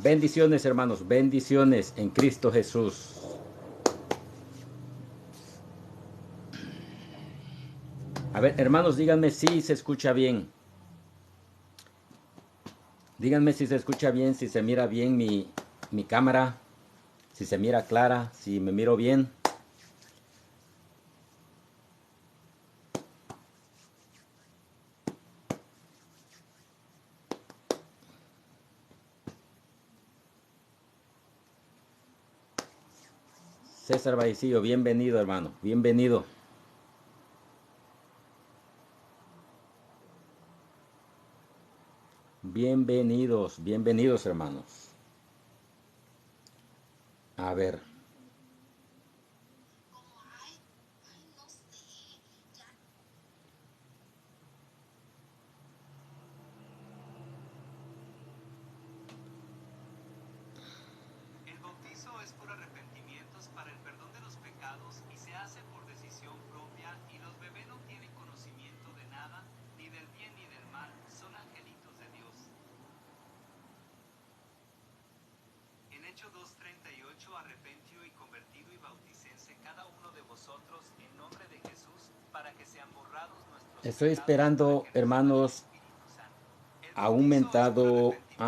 Bendiciones, hermanos, bendiciones en Cristo Jesús. A ver, hermanos, díganme si se escucha bien. Díganme si se escucha bien, si se mira bien mi cámara, si se mira clara, si me miro bien. César Vallecillo, bienvenido, hermano, bienvenido. Bienvenidos, bienvenidos, hermanos. A ver. El bautizo es por arrepentimientos para el perdón de los pecados y se hace por decisión propia, y los bebés no tienen conocimiento de nada, ni del bien ni del mal, son angelitos de Dios. En Hechos 2:38, arrepentido y convertido y bauticése cada uno de vosotros en nombre de Jesús, para que sean borrados nuestros Estoy pecados, esperando, para que reciban el hermanos, Espíritu Santo. El ha bautizo es por aumentado arrepentimientos a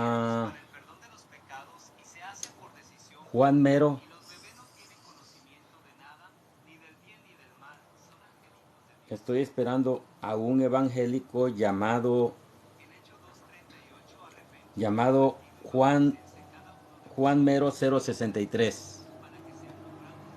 para el perdón de los pecados y se hace por decisión Juan propia, Mero. y los bebés no tienen conocimiento de nada, ni del bien ni del mal, son angelitos de Dios. Estoy esperando a un evangélico llamado En Hechos 2:38, arrepentido y Juan bautícense cada uno de Mero vosotros en nombre de 063. Jesús, para que sean borrados nuestros pecados, para que Estoy reciban esperando a el un Espíritu evangélico Santo. llamado El Juan bautizo es Mero por arrepentimientos para el 063,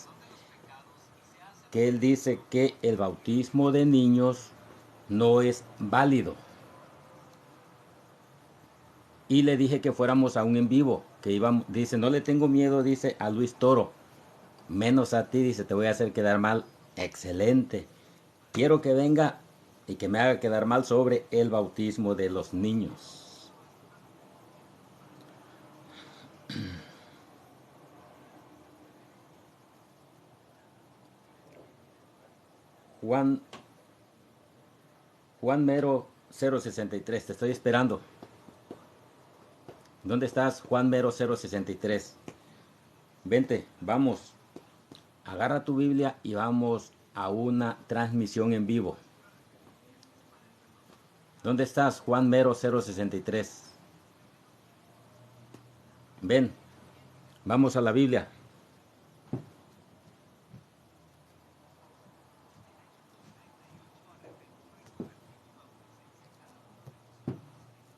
perdón de los pecados y se hace que por él dice decisión que propia, el y los bebés bautismo no de tienen niños conocimiento de nada. no es válido. Y le dije que fuéramos a un en vivo, que íbamos, dice, no le tengo miedo, dice, a Luis Toro, menos a ti, dice, te voy a hacer quedar mal. Excelente. Quiero que venga y que me haga quedar mal sobre el bautismo de los niños. Juan Mero 063, te estoy esperando. ¿Dónde estás, Juan Mero 063? Vente, vamos. Agarra tu Biblia y vamos a una transmisión en vivo. ¿Dónde estás, Juan Mero 063? Ven, vamos a la Biblia.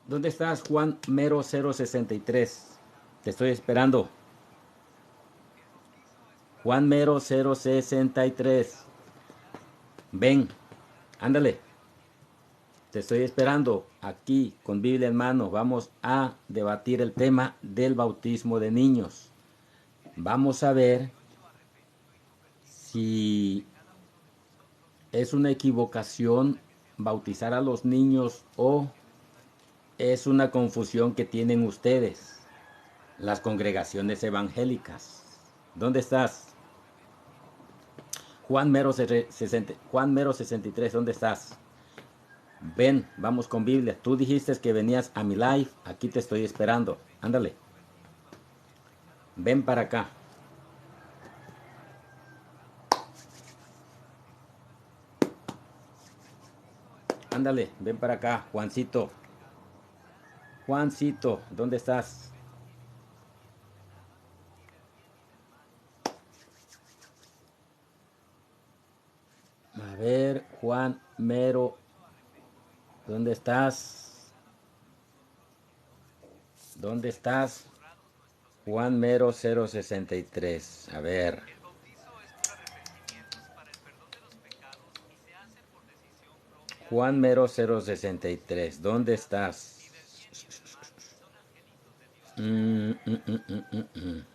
¿Dónde estás, Juan Mero 063? Te estoy esperando. Juan Mero 063. Ven, ándale. Te estoy esperando aquí con Biblia en mano. Vamos a debatir el tema del bautismo de niños. Vamos a ver si es una equivocación bautizar a los niños o es una confusión que tienen ustedes, las congregaciones evangélicas. ¿Dónde estás? Juan Mero 63, ¿dónde estás? Ven, vamos con Biblia. Tú dijiste que venías a mi live, aquí te estoy esperando. Ándale. Ven para acá. Ándale, ven para acá, Juancito. Juancito, ¿dónde estás? A ver, Juan Mero, ¿dónde estás? ¿Dónde estás? Juan Mero 063. A ver. El bautizo es por arrepentimientos para el perdón de los pecados y se hace por decisión propia, y Juan los Mero bebés no tienen 063. conocimiento de ¿Dónde nada, estás? ni del bien ni del mal, son angelitos de Dios. Mm, mm, mm, mm, mm, mm.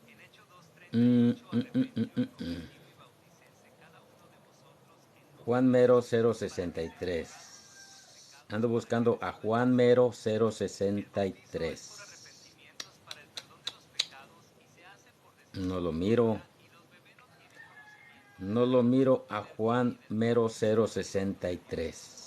En Hechos Mm, 2:38, mm, mm, mm, arrepentido y mm, mm. convertido y bauticése cada uno de vosotros en nombre Juan de Mero Jesús, para que sean 063. borrados nuestros pecados, Ando para que buscando a reciban el Juan Espíritu Mero Santo. El bautizo es por 063. arrepentimientos para el perdón de los pecados y se hace por No decisión lo miro. propia, y los bebés no tienen conocimiento No lo miro a Juan Mero 063.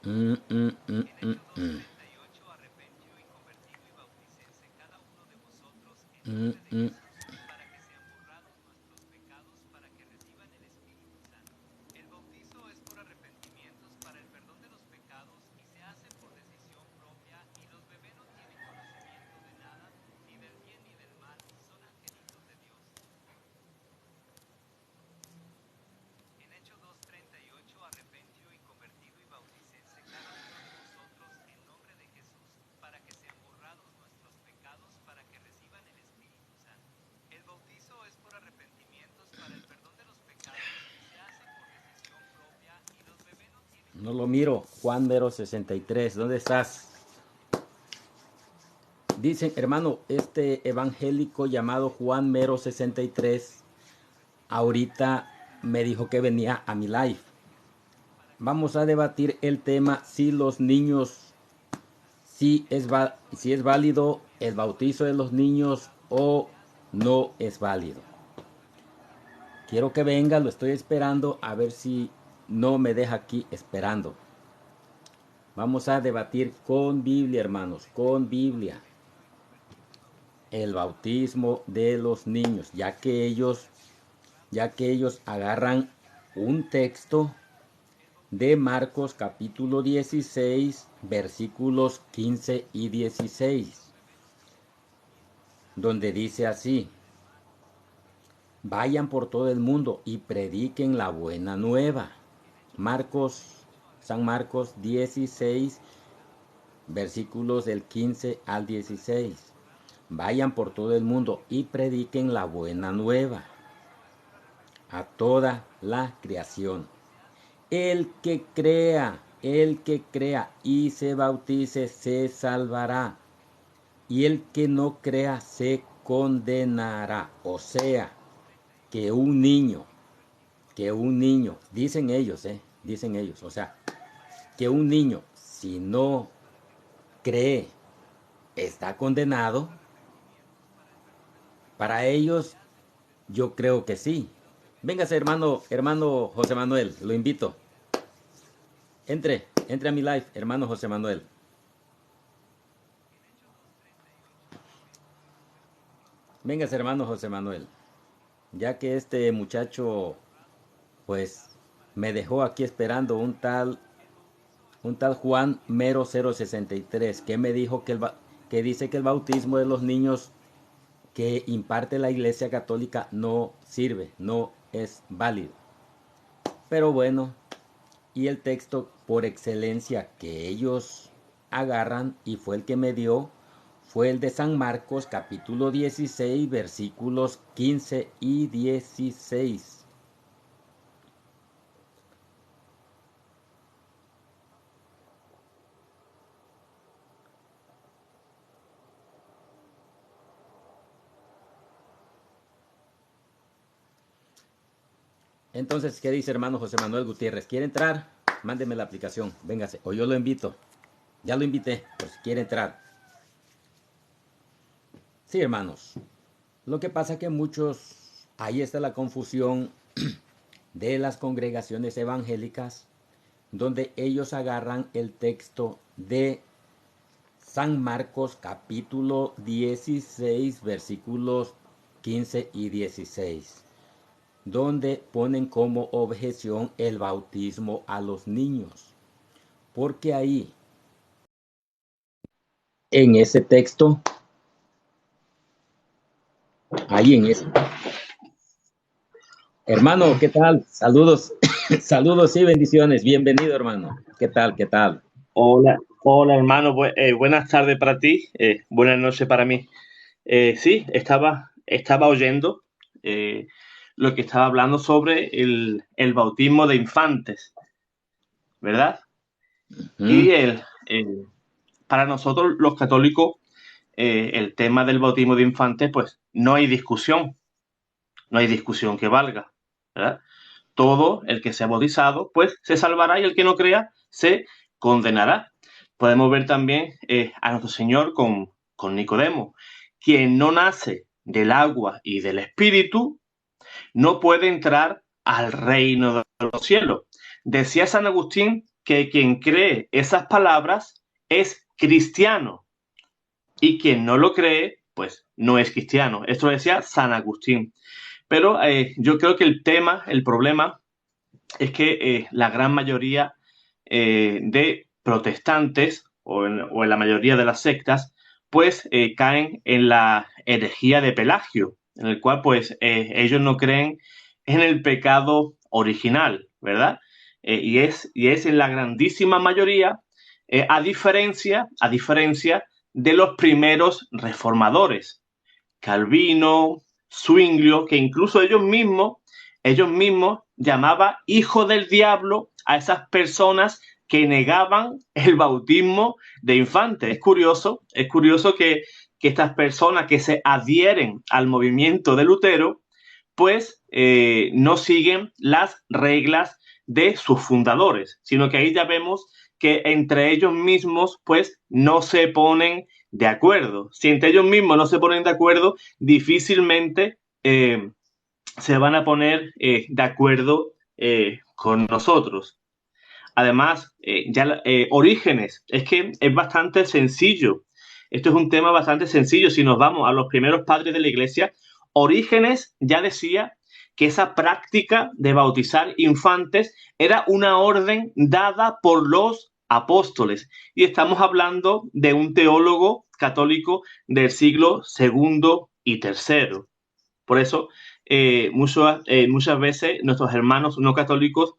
Mm, mm, mm, En mm, Hechos mm. 2:38, arrepentido y convertido y bautícense cada uno de vosotros en Mm, nombre de mm. Jesús, para que sean borrados nuestros pecados, para que reciban el Espíritu Santo. El bautizo es por arrepentimientos para el perdón de los pecados y se hace por decisión propia, y los bebés no tienen conocimiento de nada, ni del bien ni del mal, son angelitos de Dios. En Hechos 2:38, arrepentido y convertido y bautícense cada uno de vosotros en nombre de Jesús, para que sean borrados nuestros pecados, para que reciban el Espíritu Santo. El bautizo es por arrepentimientos para el perdón de los pecados y se hace por decisión propia, y los bebés no tienen No lo miro. Juan Mero 63. ¿Dónde estás? Dicen, hermano, este evangélico llamado Juan Mero 63, ahorita me dijo que venía a mi live. Vamos a debatir el tema si los niños, si es válido el bautizo de los niños o no es válido. Quiero que venga, lo estoy esperando, a ver si no me deja aquí esperando. Vamos a debatir con Biblia, hermanos, con Biblia, el bautismo de los niños, ya que ellos agarran un texto de Marcos capítulo 16, versículos 15 y 16, donde dice así: vayan por todo el mundo y prediquen la buena nueva. San Marcos 16, versículos del 15 al 16. Vayan por todo el mundo y prediquen la buena nueva a toda la creación. El que crea y se bautice se salvará, y el que no crea se condenará. O sea, que un niño, dicen ellos, o sea, que un niño, si no cree, está condenado. Para ellos, yo creo que sí. Véngase, hermano José Manuel, lo invito. Entre a mi live, hermano José Manuel. Véngase, hermano José Manuel. Ya que este muchacho, pues, me dejó aquí esperando un tal Juan Mero 063, que me dijo que dice que el bautismo de los niños que imparte la Iglesia Católica no sirve, no es válido. Pero bueno, y el texto por excelencia que ellos agarran, y fue el que me dio, fue el de San Marcos capítulo 16, versículos 15 y 16. Entonces, ¿qué dice hermano José Manuel Gutiérrez? ¿Quiere entrar? Mándeme la aplicación, véngase, o yo lo invito. Ya lo invité, por si quiere entrar. Sí, hermanos. Lo que pasa que ahí está la confusión de las congregaciones evangélicas, donde ellos agarran el texto de San Marcos capítulo 16, versículos 15 y 16, donde ponen como objeción el bautismo a los niños. Porque ahí, en ese texto, ahí en ese... Hermano, ¿qué tal? Saludos, saludos y bendiciones. Bienvenido, hermano. ¿Qué tal? ¿Qué tal? Hola, hola hermano, buenas tardes para ti, buenas noches para mí. Sí, estaba oyendo eh, lo que estaba hablando sobre el bautismo de infantes, ¿verdad? Y Mm, para nosotros los católicos, el tema del bautismo de infantes, pues no hay discusión que valga, ¿verdad? Todo el que sea bautizado, pues se salvará y el que no crea se condenará. Podemos ver también a nuestro Señor con Nicodemo, quien no nace del agua y del espíritu, no puede entrar al reino de los cielos. Decía San Agustín que quien cree esas palabras es cristiano y quien no lo cree, pues no es cristiano. Esto lo decía San Agustín. Pero yo creo que el problema es que la gran mayoría de protestantes o en la mayoría de las sectas, pues caen en la herejía de Pelagio, en el cual pues ellos no creen en el pecado original, ¿verdad? Y es en la grandísima mayoría, a diferencia de los primeros reformadores, Calvino, Zwinglio, que incluso ellos mismos llamaban hijo del diablo a esas personas que negaban el bautismo de infantes. Es curioso que estas personas que se adhieren al movimiento de Lutero, pues no siguen las reglas de sus fundadores, sino que ahí ya vemos que entre ellos mismos, pues no se ponen de acuerdo. Si entre ellos mismos no se ponen de acuerdo, difícilmente se van a poner de acuerdo con nosotros. Además, Orígenes, es que es bastante sencillo. Esto es un tema bastante sencillo. Si nos vamos a los primeros padres de la Iglesia, Orígenes ya decía que esa práctica de bautizar infantes era una orden dada por los apóstoles. Y estamos hablando de un teólogo católico del siglo II y III. Por eso, muchas veces nuestros hermanos no católicos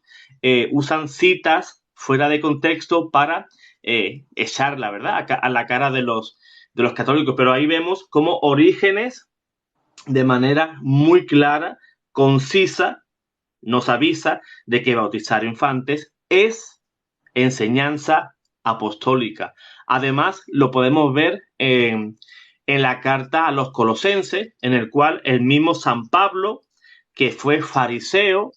usan citas fuera de contexto para echar la verdad a la cara de los católicos. Pero ahí vemos cómo Orígenes, de manera muy clara, concisa, nos avisa de que bautizar infantes es enseñanza apostólica. Además, lo podemos ver en la carta a los Colosenses, en el cual el mismo San Pablo, que fue fariseo,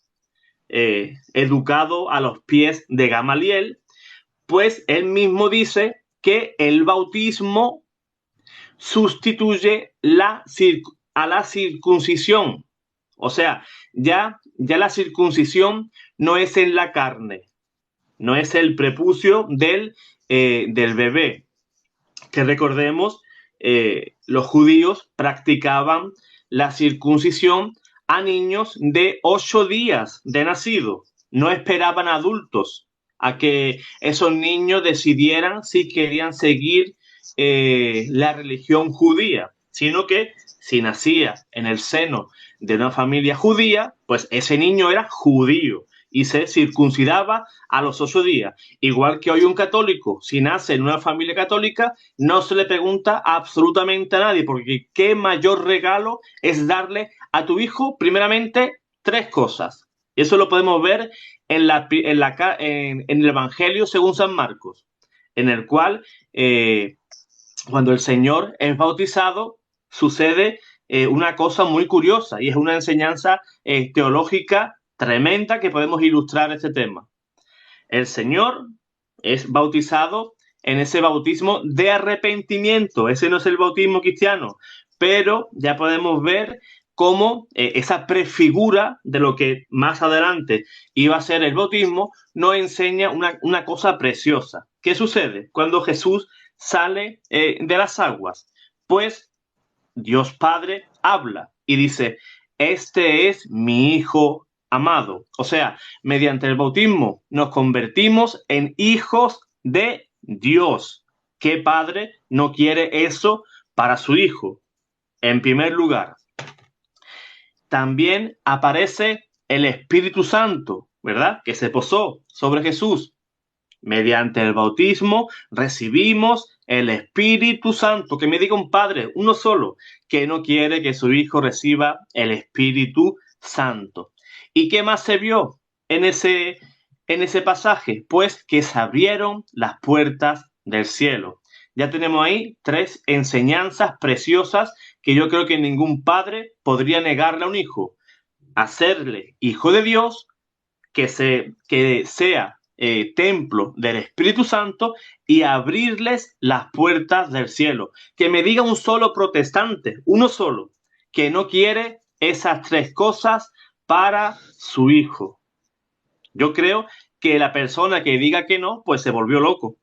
educado a los pies de Gamaliel, pues él mismo dice que el bautismo sustituye a la circuncisión. O sea, ya la circuncisión no es en la carne, no es el prepucio del bebé. Que recordemos, los judíos practicaban la circuncisión a niños de 8 días de nacido. No esperaban adultos a que esos niños decidieran si querían seguir la religión judía, sino que si nacía en el seno de una familia judía, pues ese niño era judío y se circuncidaba a los 8 días. Igual que hoy un católico, si nace en una familia católica, no se le pregunta absolutamente a nadie, porque qué mayor regalo es darle a tu hijo, primeramente, 3 cosas. Y eso lo podemos ver en el Evangelio según San Marcos, en el cual cuando el Señor es bautizado, sucede una cosa muy curiosa y es una enseñanza teológica tremenda que podemos ilustrar este tema. El Señor es bautizado en ese bautismo de arrepentimiento. Ese no es el bautismo cristiano, pero ya podemos ver cómo esa prefigura de lo que más adelante iba a ser el bautismo nos enseña una cosa preciosa. ¿Qué sucede cuando Jesús sale de las aguas? Pues Dios Padre habla y dice, este es mi Hijo amado. O sea, mediante el bautismo nos convertimos en hijos de Dios. ¿Qué padre no quiere eso para su hijo? En primer lugar, también aparece el Espíritu Santo, ¿verdad? Que se posó sobre Jesús. Mediante el bautismo recibimos el Espíritu Santo. Que me diga un padre, uno solo, que no quiere que su hijo reciba el Espíritu Santo. ¿Y qué más se vio en ese pasaje? Pues que se abrieron las puertas del cielo. Ya tenemos ahí 3 enseñanzas preciosas que yo creo que ningún padre podría negarle a un hijo. Hacerle hijo de Dios, que sea templo del Espíritu Santo y abrirles las puertas del cielo. Que me diga un solo protestante, uno solo, que no quiere esas tres cosas para su hijo. Yo creo que la persona que diga que no, pues se volvió loco.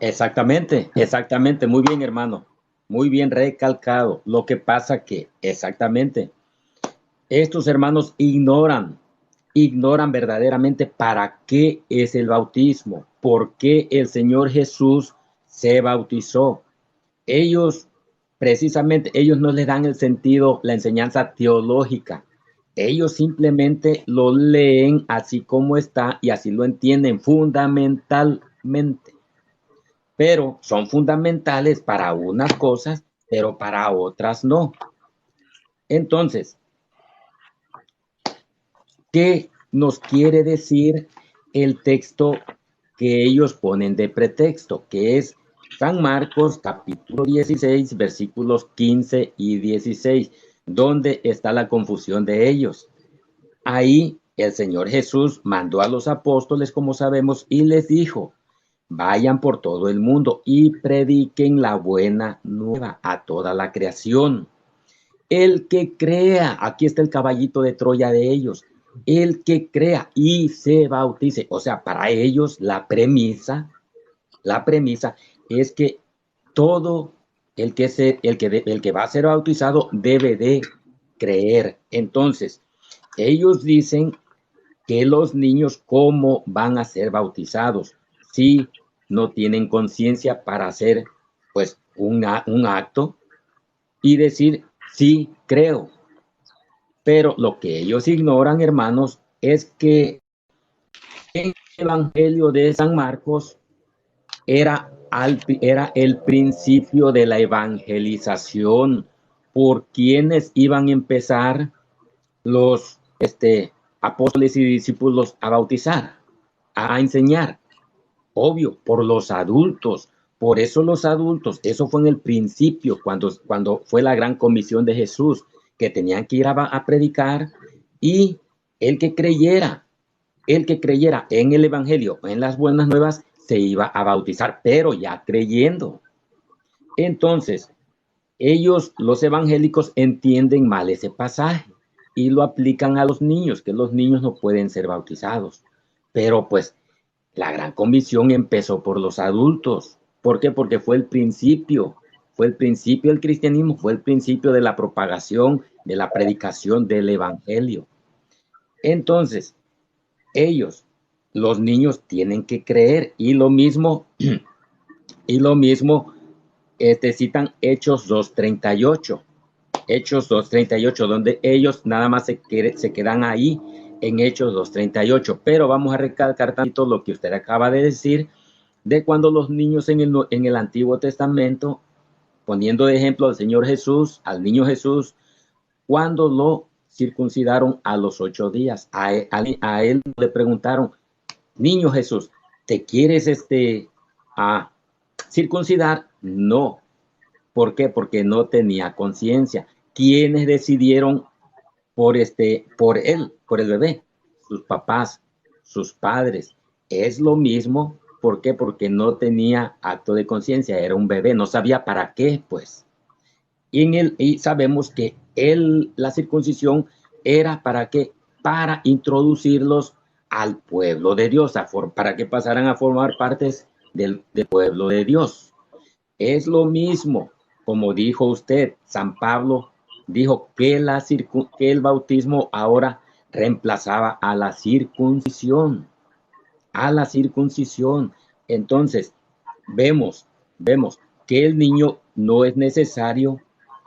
Exactamente, exactamente. Muy bien, hermano. Muy bien recalcado. Lo que pasa que, exactamente, estos hermanos ignoran verdaderamente para qué es el bautismo, por qué el Señor Jesús se bautizó. Ellos, precisamente, ellos no le dan el sentido, la enseñanza teológica. Ellos simplemente lo leen así como está y así lo entienden fundamentalmente. Pero son fundamentales para unas cosas, pero para otras no. Entonces, ¿qué nos quiere decir el texto que ellos ponen de pretexto? Que es San Marcos capítulo 16, versículos 15 y 16, donde está la confusión de ellos. Ahí el Señor Jesús mandó a los apóstoles, como sabemos, y les dijo: vayan por todo el mundo y prediquen la buena nueva a toda la creación. El que crea, aquí está el caballito de Troya de ellos, el que crea y se bautice. O sea, para ellos la premisa es que todo el que va a ser bautizado debe de creer. Entonces, ellos dicen que los niños, ¿cómo van a ser bautizados si no tienen conciencia para hacer pues un acto y decir sí creo? Pero lo que ellos ignoran, hermanos, es que en el Evangelio de San Marcos era el principio de la evangelización, por quienes iban a empezar los apóstoles y discípulos a bautizar, a enseñar. Obvio, por los adultos. Por eso los adultos, eso fue en el principio, cuando fue la gran comisión de Jesús, que tenían que ir a predicar, y el que creyera en el Evangelio, en las buenas nuevas, se iba a bautizar, pero ya creyendo. Entonces, ellos, los evangélicos, entienden mal ese pasaje y lo aplican a los niños, que los niños no pueden ser bautizados. Pero pues la gran comisión empezó por los adultos. ¿Por qué? Porque fue el principio del cristianismo, fue el principio de la propagación, de la predicación del evangelio. Entonces, ellos, los niños, tienen que creer, y lo mismo citan Hechos 2:38. Hechos 2:38, donde ellos nada más se quedan ahí en Hechos 2:38. Pero vamos a recalcar tanto lo que usted acaba de decir, de cuando los niños en el Antiguo Testamento, poniendo de ejemplo al Señor Jesús, al niño Jesús, cuando lo circuncidaron a los 8 días. A él le preguntaron: niño Jesús, ¿te quieres circuncidar? No. ¿Por qué? Porque no tenía conciencia. ¿Quiénes decidieron por él, por el bebé? Sus papás, sus padres. Es lo mismo. ¿Por qué? Porque no tenía acto de conciencia, era un bebé, no sabía para qué, pues. Y sabemos que la circuncisión era para qué, para introducirlos al pueblo de Dios, para que pasaran a formar partes del pueblo de Dios. Es lo mismo, como dijo usted, San Pablo dijo que el bautismo ahora reemplazaba a la circuncisión. Entonces, vemos que el niño no es necesario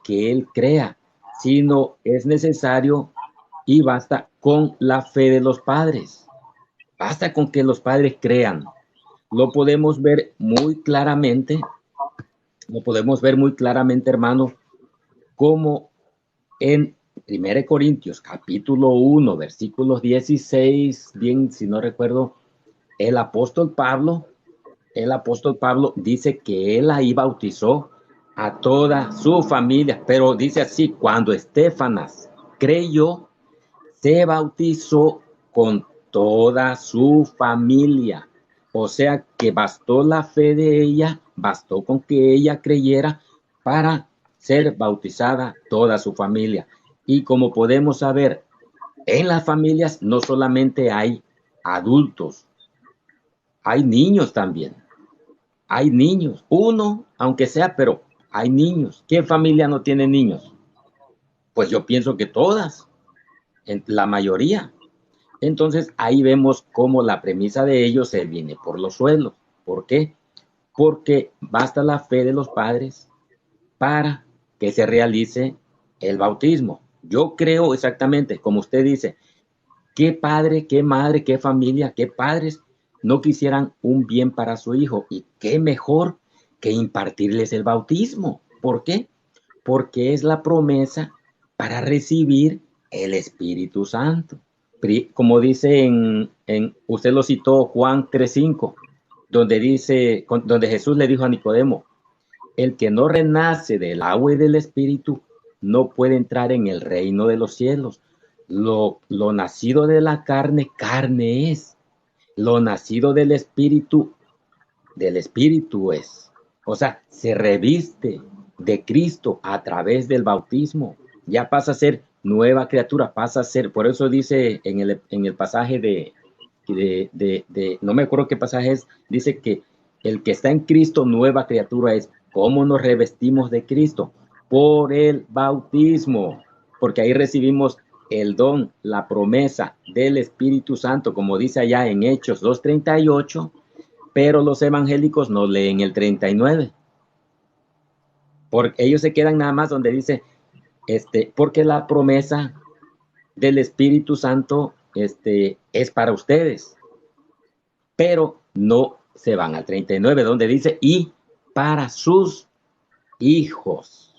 que él crea, sino es necesario y basta con la fe de los padres. Basta con que los padres crean. Lo podemos ver muy claramente, hermano, como en 1 Corintios capítulo 1, versículos 16, bien, si no recuerdo, el apóstol Pablo dice que él ahí bautizó a toda su familia, pero dice así: cuando Estefanas creyó, se bautizó con toda su familia. O sea que bastó la fe de ella, bastó con que ella creyera para ser bautizada toda su familia. Y como podemos saber, en las familias no solamente hay adultos, hay niños también. Hay niños, uno, aunque sea, pero hay niños. ¿Qué familia no tiene niños? Pues yo pienso que todas, la mayoría. Entonces ahí vemos cómo la premisa de ellos se viene por los suelos. ¿Por qué? Porque basta la fe de los padres para que se realice el bautismo. Yo creo exactamente, como usted dice, qué padre, qué madre, qué familia, qué padres no quisieran un bien para su hijo. Y qué mejor que impartirles el bautismo. ¿Por qué? Porque es la promesa para recibir el Espíritu Santo. Como dice usted lo citó Juan 3:5, donde dice, donde Jesús le dijo a Nicodemo, el que no renace del agua y del Espíritu no puede entrar en el reino de los cielos. Lo nacido de la carne, carne es. Lo nacido del Espíritu es. O sea, se reviste de Cristo a través del bautismo. Ya pasa a ser nueva criatura, pasa a ser, por eso dice en el pasaje no me acuerdo qué pasaje es, dice que el que está en Cristo, nueva criatura es. ¿Cómo nos revestimos de Cristo? Por el bautismo, porque ahí recibimos el don, la promesa del Espíritu Santo, como dice allá en Hechos 2:38, pero los evangélicos no leen el 39, porque ellos se quedan nada más donde dice, porque la promesa del Espíritu Santo es para ustedes, pero no se van al 39, donde dice, y para sus hijos.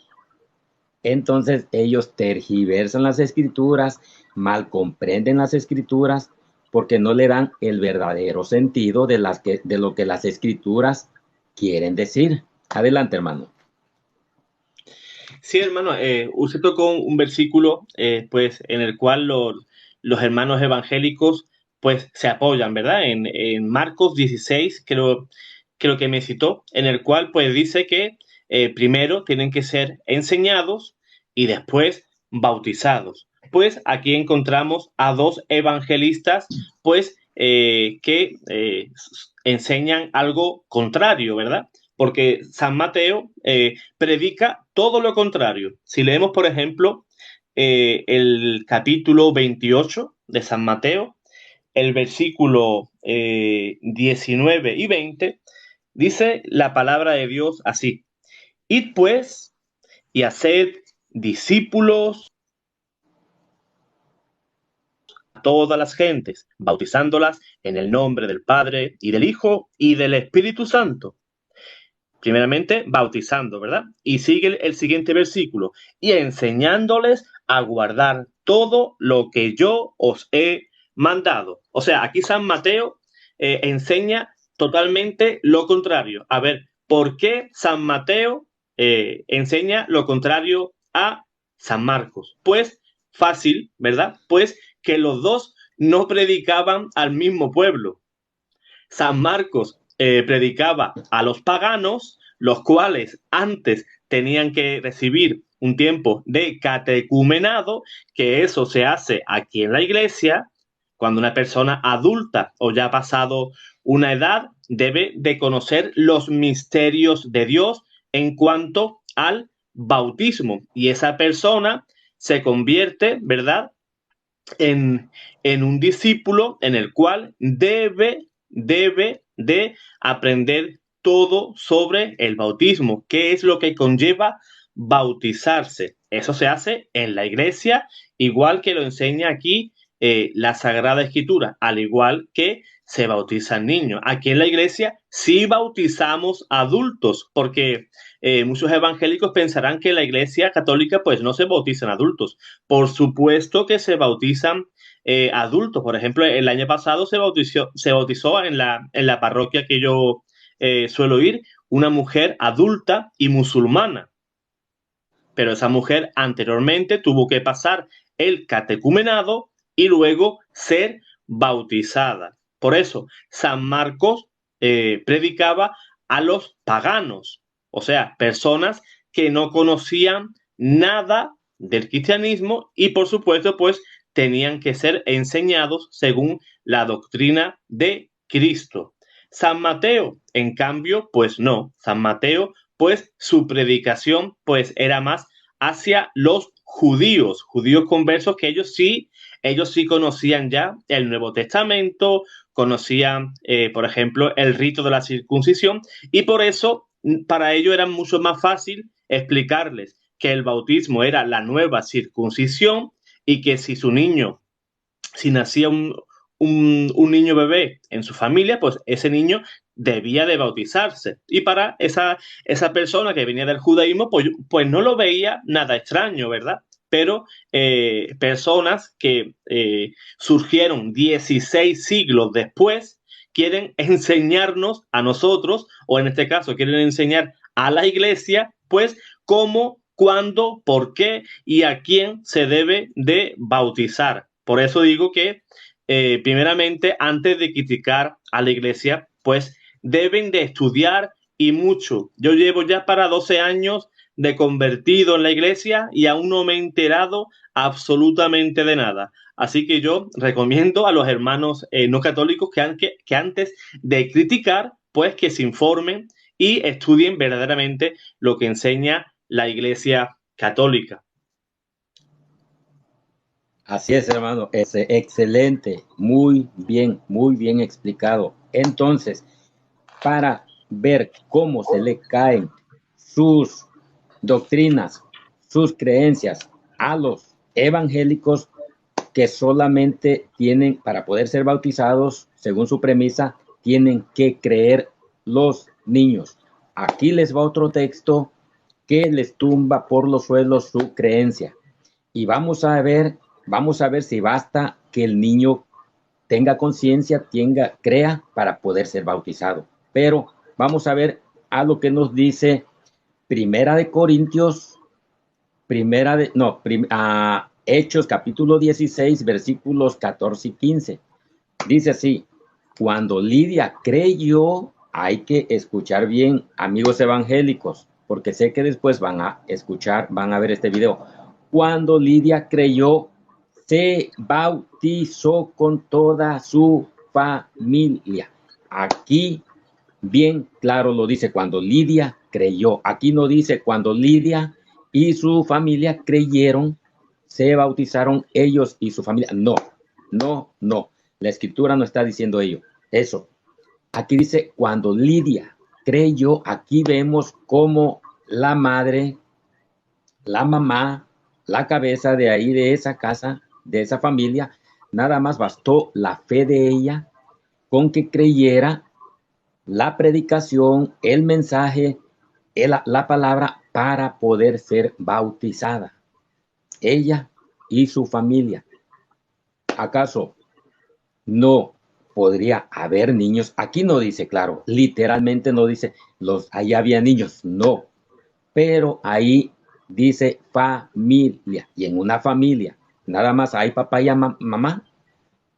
Entonces ellos tergiversan las escrituras, mal comprenden las escrituras, porque no le dan el verdadero sentido de lo que las escrituras quieren decir. Adelante, hermano. Sí, hermano, usted tocó un versículo pues, en el cual los hermanos evangélicos pues, se apoyan, ¿verdad? En Marcos 16, creo que me citó, en el cual pues, dice que primero tienen que ser enseñados y después bautizados. Pues aquí encontramos a dos evangelistas pues, que enseñan algo contrario, ¿verdad? Porque San Mateo predica todo lo contrario. Si leemos, por ejemplo, el capítulo 28 de San Mateo, el versículo 19 y 20, dice la palabra de Dios así: Id pues y haced discípulos a todas las gentes, bautizándolas en el nombre del Padre y del Hijo y del Espíritu Santo. Primeramente, bautizando, ¿verdad? Y sigue el siguiente versículo, y enseñándoles a guardar todo lo que yo os he mandado. O sea, aquí San Mateo enseña totalmente lo contrario. A ver, ¿por qué San Mateo enseña lo contrario a San Marcos? Pues fácil, ¿verdad? Pues que los dos no predicaban al mismo pueblo. San Marcos predicaba a los paganos, los cuales antes tenían que recibir un tiempo de catecumenado, que eso se hace aquí en la iglesia, cuando una persona adulta o ya ha pasado una edad debe de conocer los misterios de Dios en cuanto al bautismo. Y esa persona se convierte, ¿verdad?, en un discípulo en el cual debe de aprender todo sobre el bautismo, qué es lo que conlleva bautizarse. Eso se hace en la iglesia, igual que lo enseña aquí la Sagrada Escritura, al igual que se bautizan niños. Aquí en la iglesia sí bautizamos adultos, porque muchos evangélicos pensarán que en la iglesia católica pues no se bautizan adultos. Por supuesto que se bautizan adultos. Por ejemplo, el año pasado se bautizó en la parroquia que yo suelo ir, una mujer adulta y musulmana. Pero esa mujer anteriormente tuvo que pasar el catecumenado y luego ser bautizada. Por eso, San Marcos predicaba a los paganos, o sea, personas que no conocían nada del cristianismo y, por supuesto, pues tenían que ser enseñados según la doctrina de Cristo. San Mateo, en cambio, pues no. San Mateo, pues su predicación, pues era más hacia los judíos conversos, que ellos sí conocían ya el Nuevo Testamento, conocían, por ejemplo, el rito de la circuncisión, y por eso para ellos era mucho más fácil explicarles que el bautismo era la nueva circuncisión y que si nacía un niño bebé en su familia, pues ese niño debía de bautizarse. Y para esa persona que venía del judaísmo, pues no lo veía nada extraño, ¿verdad? Pero personas que surgieron 16 siglos después quieren enseñarnos a nosotros, o en este caso quieren enseñar a la iglesia, pues cómo, cuándo, por qué y a quién se debe de bautizar. Por eso digo que primeramente, antes de criticar a la iglesia, pues deben de estudiar y mucho. Yo llevo ya para 12 años de convertido en la iglesia y aún no me he enterado absolutamente de nada. Así que yo recomiendo a los hermanos no católicos que antes de criticar, pues que se informen y estudien verdaderamente lo que enseña la iglesia católica. Así es, hermano, es excelente, muy bien explicado. Entonces, para ver cómo se le caen sus doctrinas, sus creencias a los evangélicos que solamente tienen, para poder ser bautizados, según su premisa, tienen que creer los niños. Aquí les va otro texto que les tumba por los suelos su creencia. Y vamos a ver si basta que el niño tenga conciencia, crea para poder ser bautizado. Pero vamos a ver a lo que nos dice Primera de Corintios, Hechos capítulo 16, versículos 14 y 15. Dice así: cuando Lidia creyó, hay que escuchar bien, amigos evangélicos, porque sé que después van a ver este video. Cuando Lidia creyó, se bautizó con toda su familia. Aquí bien claro lo dice, cuando Lidia creyó. Aquí no dice cuando Lidia y su familia creyeron, se bautizaron ellos y su familia. No. La escritura no está diciendo eso. Aquí dice cuando Lidia creyó. Aquí vemos cómo la madre, la mamá, la cabeza de ahí, de esa casa, de esa familia, nada más bastó la fe de ella con que creyera la predicación, el mensaje, la palabra para poder ser bautizada. Ella y su familia. ¿Acaso no podría haber niños? Aquí no dice, claro, literalmente no dice, ahí había niños, no. Pero ahí dice familia. Y en una familia, nada más hay papá y mamá,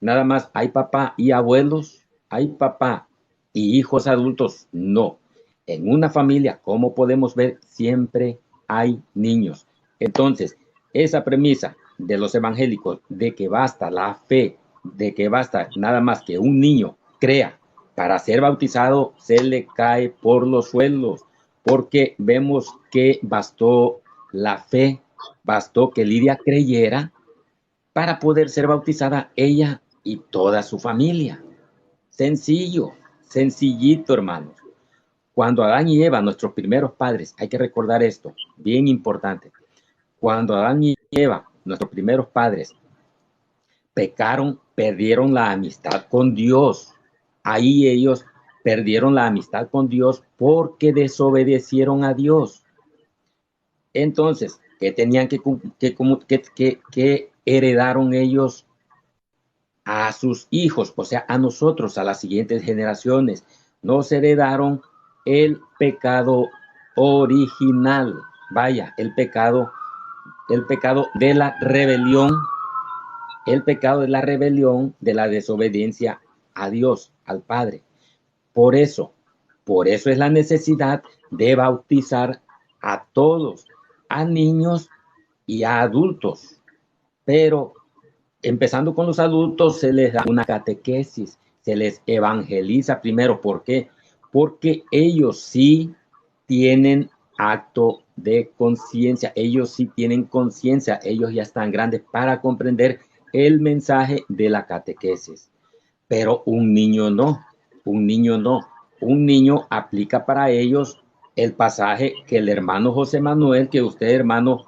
nada más hay papá y abuelos, hay papá y hijos adultos, no. En una familia, como podemos ver, siempre hay niños. Entonces, esa premisa de los evangélicos de que basta la fe, de que basta nada más que un niño crea para ser bautizado, se le cae por los suelos, porque vemos que bastó la fe, bastó que Lidia creyera para poder ser bautizada ella y toda su familia. Sencillo, sencillito, hermanos. Cuando Adán y Eva, nuestros primeros padres, hay que recordar esto, bien importante. Cuando Adán y Eva, nuestros primeros padres, pecaron, perdieron la amistad con Dios. Ahí ellos perdieron la amistad con Dios porque desobedecieron a Dios. Entonces, ¿qué tenían que heredaron ellos a sus hijos? O sea, a nosotros, a las siguientes generaciones. Nos heredaron el pecado original. Vaya, el pecado de la rebelión, de la desobediencia a Dios, al Padre. Por eso es la necesidad de bautizar a todos, a niños y a adultos. Pero empezando con los adultos, se les da una catequesis, se les evangeliza primero. ¿Por qué? Porque ellos sí tienen acto de conciencia, ellos sí tienen conciencia, ellos ya están grandes para comprender el mensaje de la catequesis. Pero un niño no, un niño no. Un niño aplica para ellos el pasaje que el hermano José Manuel, que usted, hermano,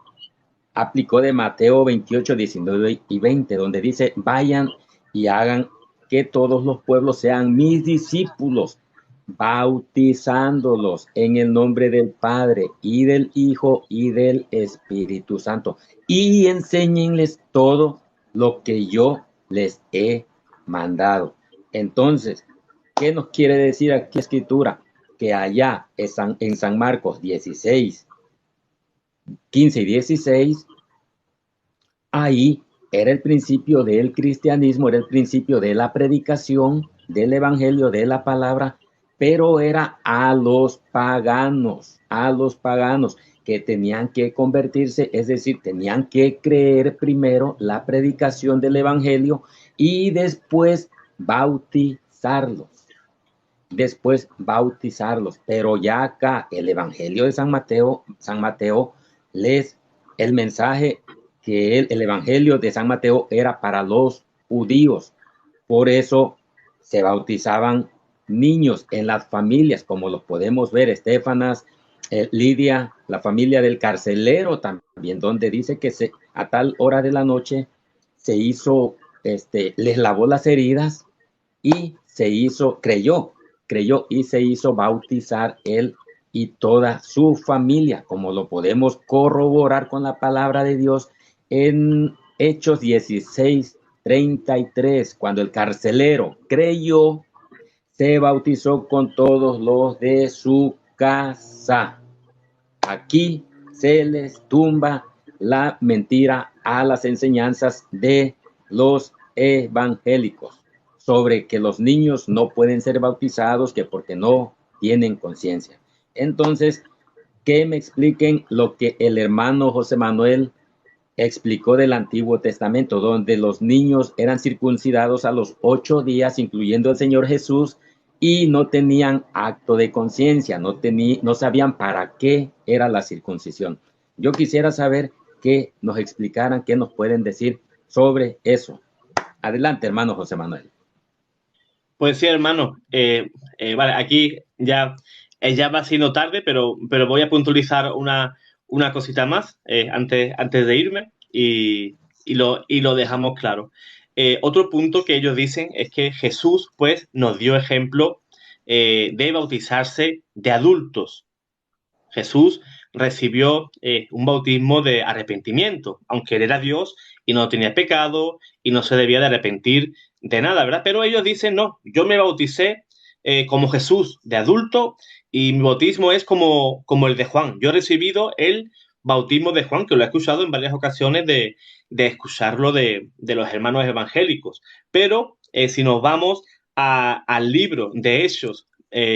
aplicó de Mateo 28, 19 y 20, donde dice, vayan y hagan que todos los pueblos sean mis discípulos, bautizándolos en el nombre del Padre y del Hijo y del Espíritu Santo, y enséñenles todo lo que yo les he mandado. Entonces, ¿qué nos quiere decir aquí la Escritura? Que allá en San Marcos 16, 15 y 16, ahí era el principio del cristianismo, era el principio de la predicación, del evangelio, de la palabra, pero era a los paganos que tenían que convertirse, es decir, tenían que creer primero la predicación del evangelio y después bautizarlos. Pero ya acá el evangelio de San Mateo el mensaje que el evangelio de San Mateo era para los judíos. Por eso se bautizaban niños en las familias, como los podemos ver, Estefanas, Lidia, la familia del carcelero también, donde dice que a tal hora de la noche se hizo, les lavó las heridas y creyó y se hizo bautizar él y toda su familia, como lo podemos corroborar con la palabra de Dios en Hechos 16, 33, cuando el carcelero creyó, se bautizó con todos los de su casa. Aquí se les tumba la mentira a las enseñanzas de los evangélicos sobre que los niños no pueden ser bautizados, que porque no tienen conciencia. Entonces, que me expliquen lo que el hermano José Manuel explicó del Antiguo Testamento, donde los niños eran circuncidados a los 8 días, incluyendo el Señor Jesús, y no tenían acto de conciencia, no sabían para qué era la circuncisión. Yo quisiera saber que nos explicaran, qué nos pueden decir sobre eso. Adelante, hermano José Manuel. Pues sí, hermano. Vale, aquí ya va siendo tarde, pero voy a puntualizar una cosita más antes de irme y lo dejamos claro. Otro punto que ellos dicen es que Jesús, pues, nos dio ejemplo de bautizarse de adultos. Jesús recibió un bautismo de arrepentimiento, aunque él era Dios y no tenía pecado y no se debía de arrepentir de nada, ¿verdad? Pero ellos dicen, no, yo me bauticé como Jesús de adulto y mi bautismo es como el de Juan. Yo he recibido el bautismo de Juan, que lo he escuchado en varias ocasiones de escucharlo de los hermanos evangélicos. Pero si nos vamos al libro de Hechos,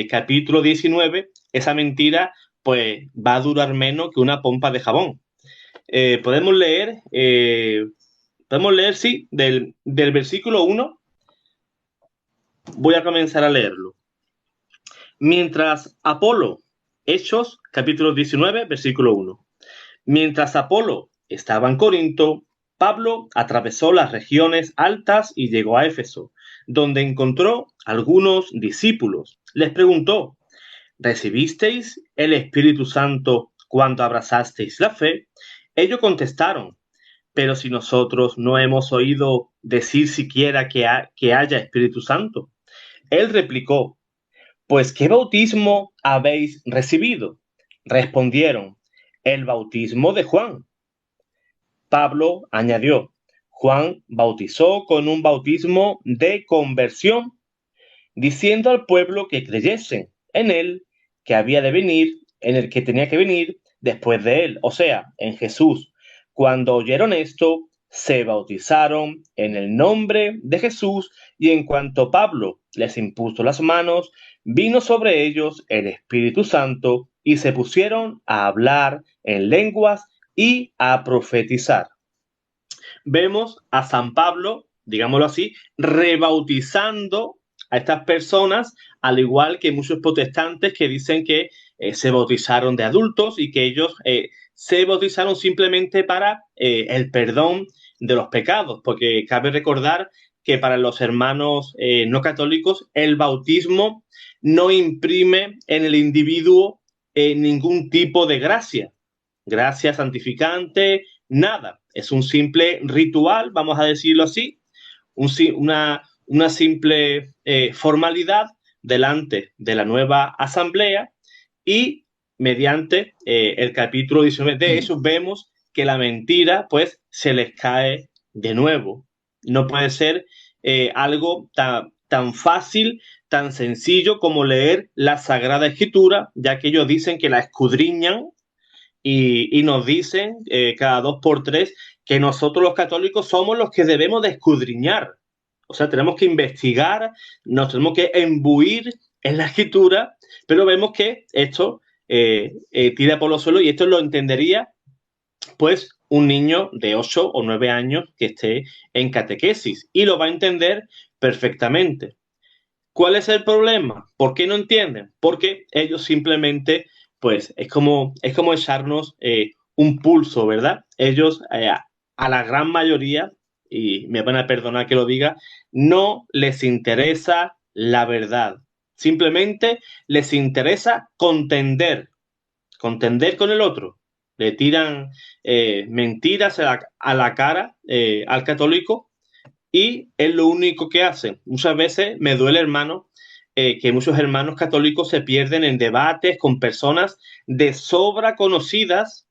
capítulo 19, esa mentira pues va a durar menos que una pompa de jabón. Podemos leer, sí, del versículo 1. Voy a comenzar a leerlo. Mientras Apolo, Hechos, capítulo 19, versículo 1. Mientras Apolo estaba en Corinto, Pablo atravesó las regiones altas y llegó a Éfeso, donde encontró algunos discípulos. Les preguntó, ¿recibisteis el Espíritu Santo cuando abrazasteis la fe? Ellos contestaron, pero si nosotros no hemos oído decir siquiera que haya Espíritu Santo. Él replicó, pues ¿qué bautismo habéis recibido? Respondieron, el bautismo de Juan. Pablo añadió, Juan bautizó con un bautismo de conversión, diciendo al pueblo que creyesen en él, que había de venir, en el que tenía que venir después de él, o sea, en Jesús. Cuando oyeron esto, se bautizaron en el nombre de Jesús, y en cuanto Pablo les impuso las manos, vino sobre ellos el Espíritu Santo, y se pusieron a hablar en lenguas y a profetizar. Vemos a San Pablo, digámoslo así, rebautizando a estas personas, al igual que muchos protestantes que dicen que se bautizaron de adultos y que ellos se bautizaron simplemente para el perdón de los pecados, porque cabe recordar que para los hermanos no católicos el bautismo no imprime en el individuo ningún tipo de gracia santificante, nada. Es un simple ritual, vamos a decirlo así, una simple formalidad delante de la nueva asamblea y mediante el capítulo 19 de eso vemos que la mentira pues se les cae de nuevo. No puede ser algo tan fácil, tan sencillo como leer la Sagrada Escritura, ya que ellos dicen que la escudriñan y nos dicen cada 2 por 3 que nosotros los católicos somos los que debemos de escudriñar. O sea, tenemos que investigar, nos tenemos que imbuir en la escritura, pero vemos que esto tira por los suelos y esto lo entendería pues un niño de 8 o 9 años que esté en catequesis y lo va a entender perfectamente. ¿Cuál es el problema? ¿Por qué no entienden? Porque ellos simplemente, pues, es como echarnos un pulso, ¿verdad? Ellos, a la gran mayoría, y me van a perdonar que lo diga, no les interesa la verdad. Simplemente les interesa contender con el otro. Le tiran mentiras a la cara al católico y es lo único que hacen. Muchas veces me duele, hermano, que muchos hermanos católicos se pierden en debates con personas de sobra conocidas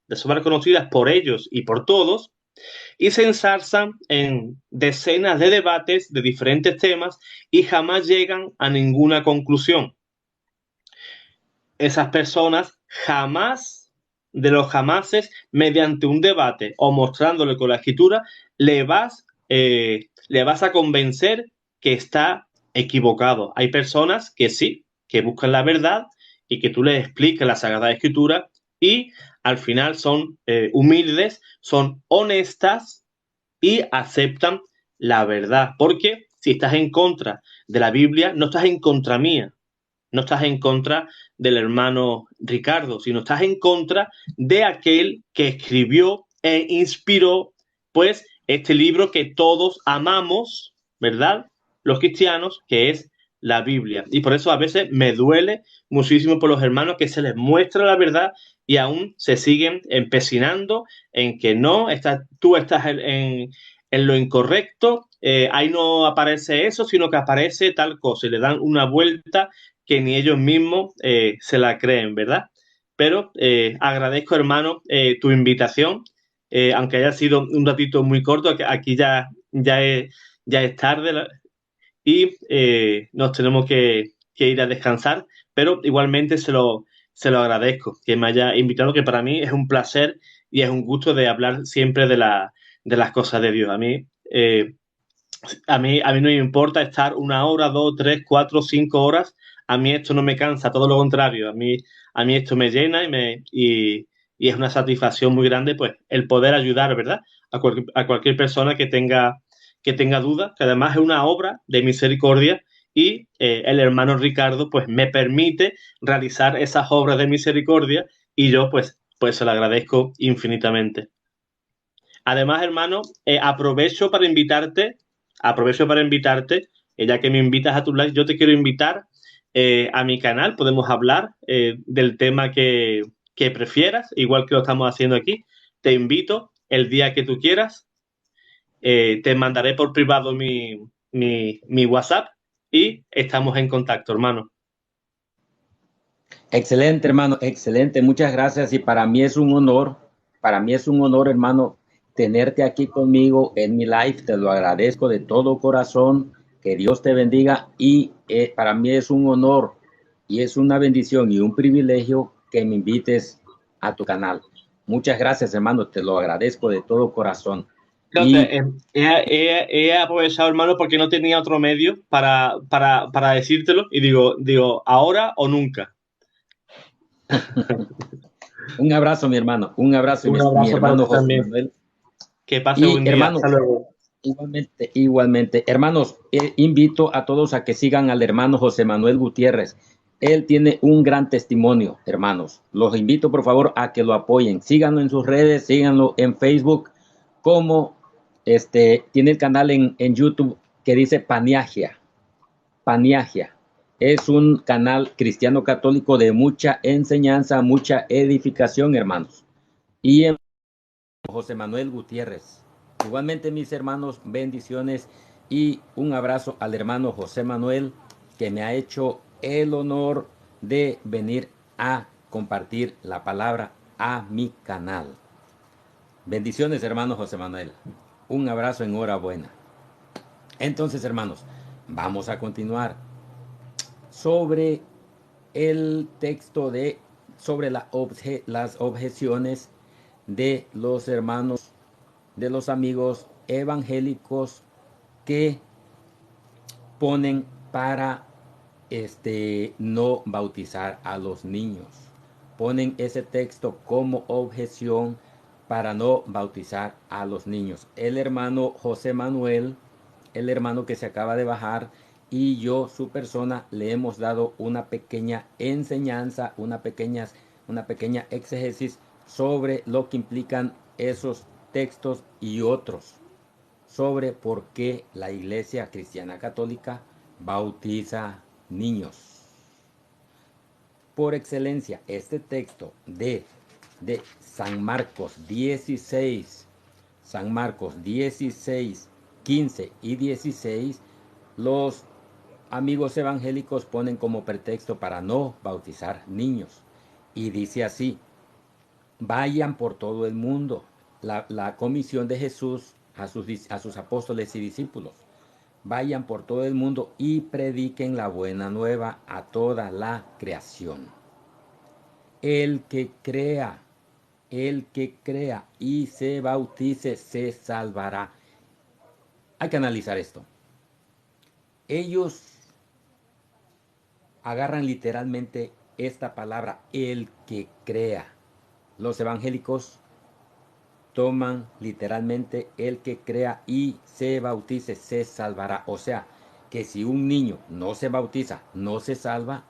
por ellos y por todos, y se ensarzan en decenas de debates de diferentes temas y jamás llegan a ninguna conclusión. Esas personas jamás, de los jamases, mediante un debate o mostrándole con la escritura, le vas a convencer que está equivocado. Hay personas que sí, que buscan la verdad y que tú les explicas la Sagrada Escritura y al final son humildes, son honestas y aceptan la verdad. Porque si estás en contra de la Biblia, no estás en contra mía, no estás en contra del hermano Ricardo, sino estás en contra de aquel que escribió e inspiró, pues, este libro que todos amamos, ¿verdad? Los cristianos, que es la Biblia. Y por eso a veces me duele muchísimo por los hermanos que se les muestra la verdad y aún se siguen empecinando en que no, tú estás en lo incorrecto, ahí no aparece eso, sino que aparece tal cosa y le dan una vuelta que ni ellos mismos se la creen, ¿verdad? Pero agradezco, hermano, tu invitación, aunque haya sido un ratito muy corto, aquí ya es tarde y nos tenemos que ir a descansar, pero igualmente se lo agradezco que me haya invitado, que para mí es un placer y es un gusto de hablar siempre de las cosas de Dios. A mí no me importa estar 1 hora, 2, 3, 4, 5 horas. A mí esto no me cansa, todo lo contrario. A mí esto me llena y es una satisfacción muy grande, pues, el poder ayudar, ¿verdad? A cualquier persona que tenga dudas, que además es una obra de misericordia y el hermano Ricardo, pues, me permite realizar esas obras de misericordia y yo, pues se lo agradezco infinitamente. Además, hermano, aprovecho para invitarte, ya que me invitas a tu live, yo te quiero invitar a mi canal, podemos hablar del tema que prefieras, igual que lo estamos haciendo aquí. Te invito el día que tú quieras, te mandaré por privado mi WhatsApp y estamos en contacto, hermano. Excelente, hermano, excelente. Muchas gracias y para mí es un honor, hermano, tenerte aquí conmigo en mi live. Te lo agradezco de todo corazón. Que Dios te bendiga y para mí es un honor y es una bendición y un privilegio que me invites a tu canal. Muchas gracias, hermano. Te lo agradezco de todo corazón. He aprovechado, hermano, porque no tenía otro medio para decírtelo y digo, ahora o nunca. Un abrazo, mi hermano. Un abrazo, Un mi abrazo para hermano usted José también. Manuel. Que pase Y buen día. hermanos, Hasta luego. igualmente, igualmente. Hermanos, invito a todos a que sigan al hermano José Manuel Gutiérrez. Él tiene un gran testimonio, hermanos. Los invito, por favor, a que lo apoyen. Síganlo en sus redes, síganlo en Facebook, como tiene el canal en YouTube que dice Paniagia. Paniagia. Es un canal cristiano católico de mucha enseñanza, mucha edificación, hermanos. Y en José Manuel Gutiérrez. Igualmente, mis hermanos, bendiciones y un abrazo al hermano José Manuel, que me ha hecho el honor de venir a compartir la palabra a mi canal. Bendiciones, hermano José Manuel. Un abrazo, enhorabuena. Entonces, hermanos, vamos a continuar sobre el texto sobre las objeciones de los hermanos, de los amigos evangélicos que ponen para no bautizar a los niños. Ponen ese texto como objeción para no bautizar a los niños. El hermano José Manuel, el hermano que se acaba de bajar, y yo, su persona, le hemos dado una pequeña enseñanza, una pequeña exégesis sobre lo que implican esos textos y otros, sobre por qué la Iglesia Cristiana Católica bautiza niños. Por excelencia, este texto de San Marcos 16, San Marcos 16, 15 y 16, los amigos evangélicos ponen como pretexto para no bautizar niños. Y dice así: vayan por todo el mundo. La comisión de Jesús a sus apóstoles y discípulos. Vayan por todo el mundo y prediquen la buena nueva a toda la creación. El que crea y se bautice se salvará. Hay que analizar esto. Ellos agarran literalmente esta palabra, el que crea. Los evangélicos toman literalmente el que crea y se bautice se salvará. O sea, que si un niño no se bautiza, no se salva,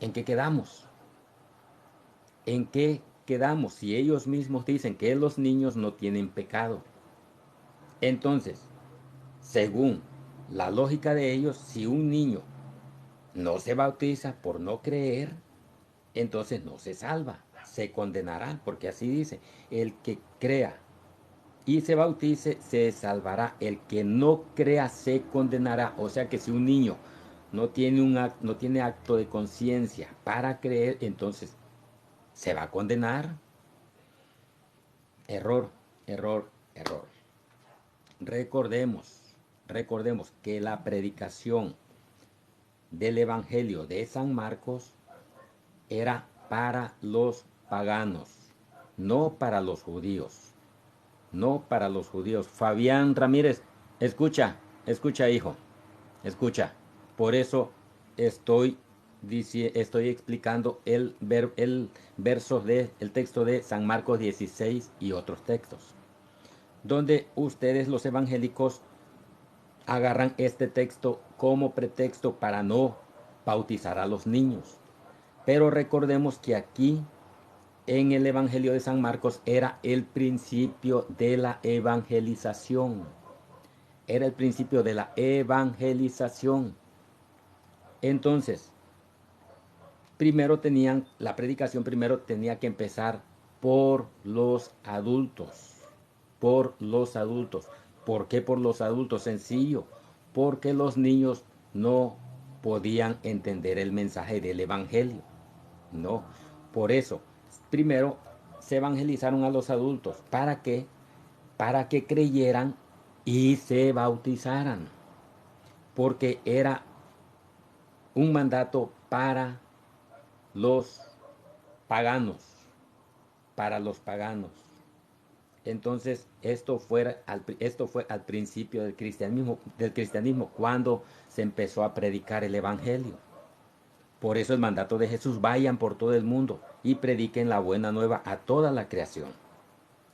¿en qué quedamos? ¿En qué quedamos? Si ellos mismos dicen que los niños no tienen pecado. Entonces, según la lógica de ellos, si un niño no se bautiza por no creer, entonces no se salva, se condenará, porque así dice, el que crea y se bautice se salvará, el que no crea se condenará. O sea que si un niño no tiene acto de conciencia para creer, entonces se va a condenar. Error, error, error. Recordemos que la predicación del Evangelio de San Marcos era para los paganos, no para los judíos. No para los judíos. Fabián Ramírez, escucha, hijo, escucha. Por eso estoy explicando el texto de San Marcos 16 y otros textos, donde ustedes, los evangélicos, agarran este texto como pretexto para no bautizar a los niños. Pero recordemos que aquí en el Evangelio de San Marcos era el principio de la evangelización. Era el principio de la evangelización. Entonces, la predicación primero tenía que empezar por los adultos. Por los adultos. ¿Por qué por los adultos? Sencillo. Porque los niños no podían entender el mensaje del Evangelio. No. Por eso, primero se evangelizaron a los adultos. ¿Para qué? Para que creyeran y se bautizaran. Porque era un mandato para los paganos. Para los paganos. Entonces, esto fue al principio del cristianismo, cuando se empezó a predicar el Evangelio. Por eso el mandato de Jesús: vayan por todo el mundo y prediquen la buena nueva a toda la creación.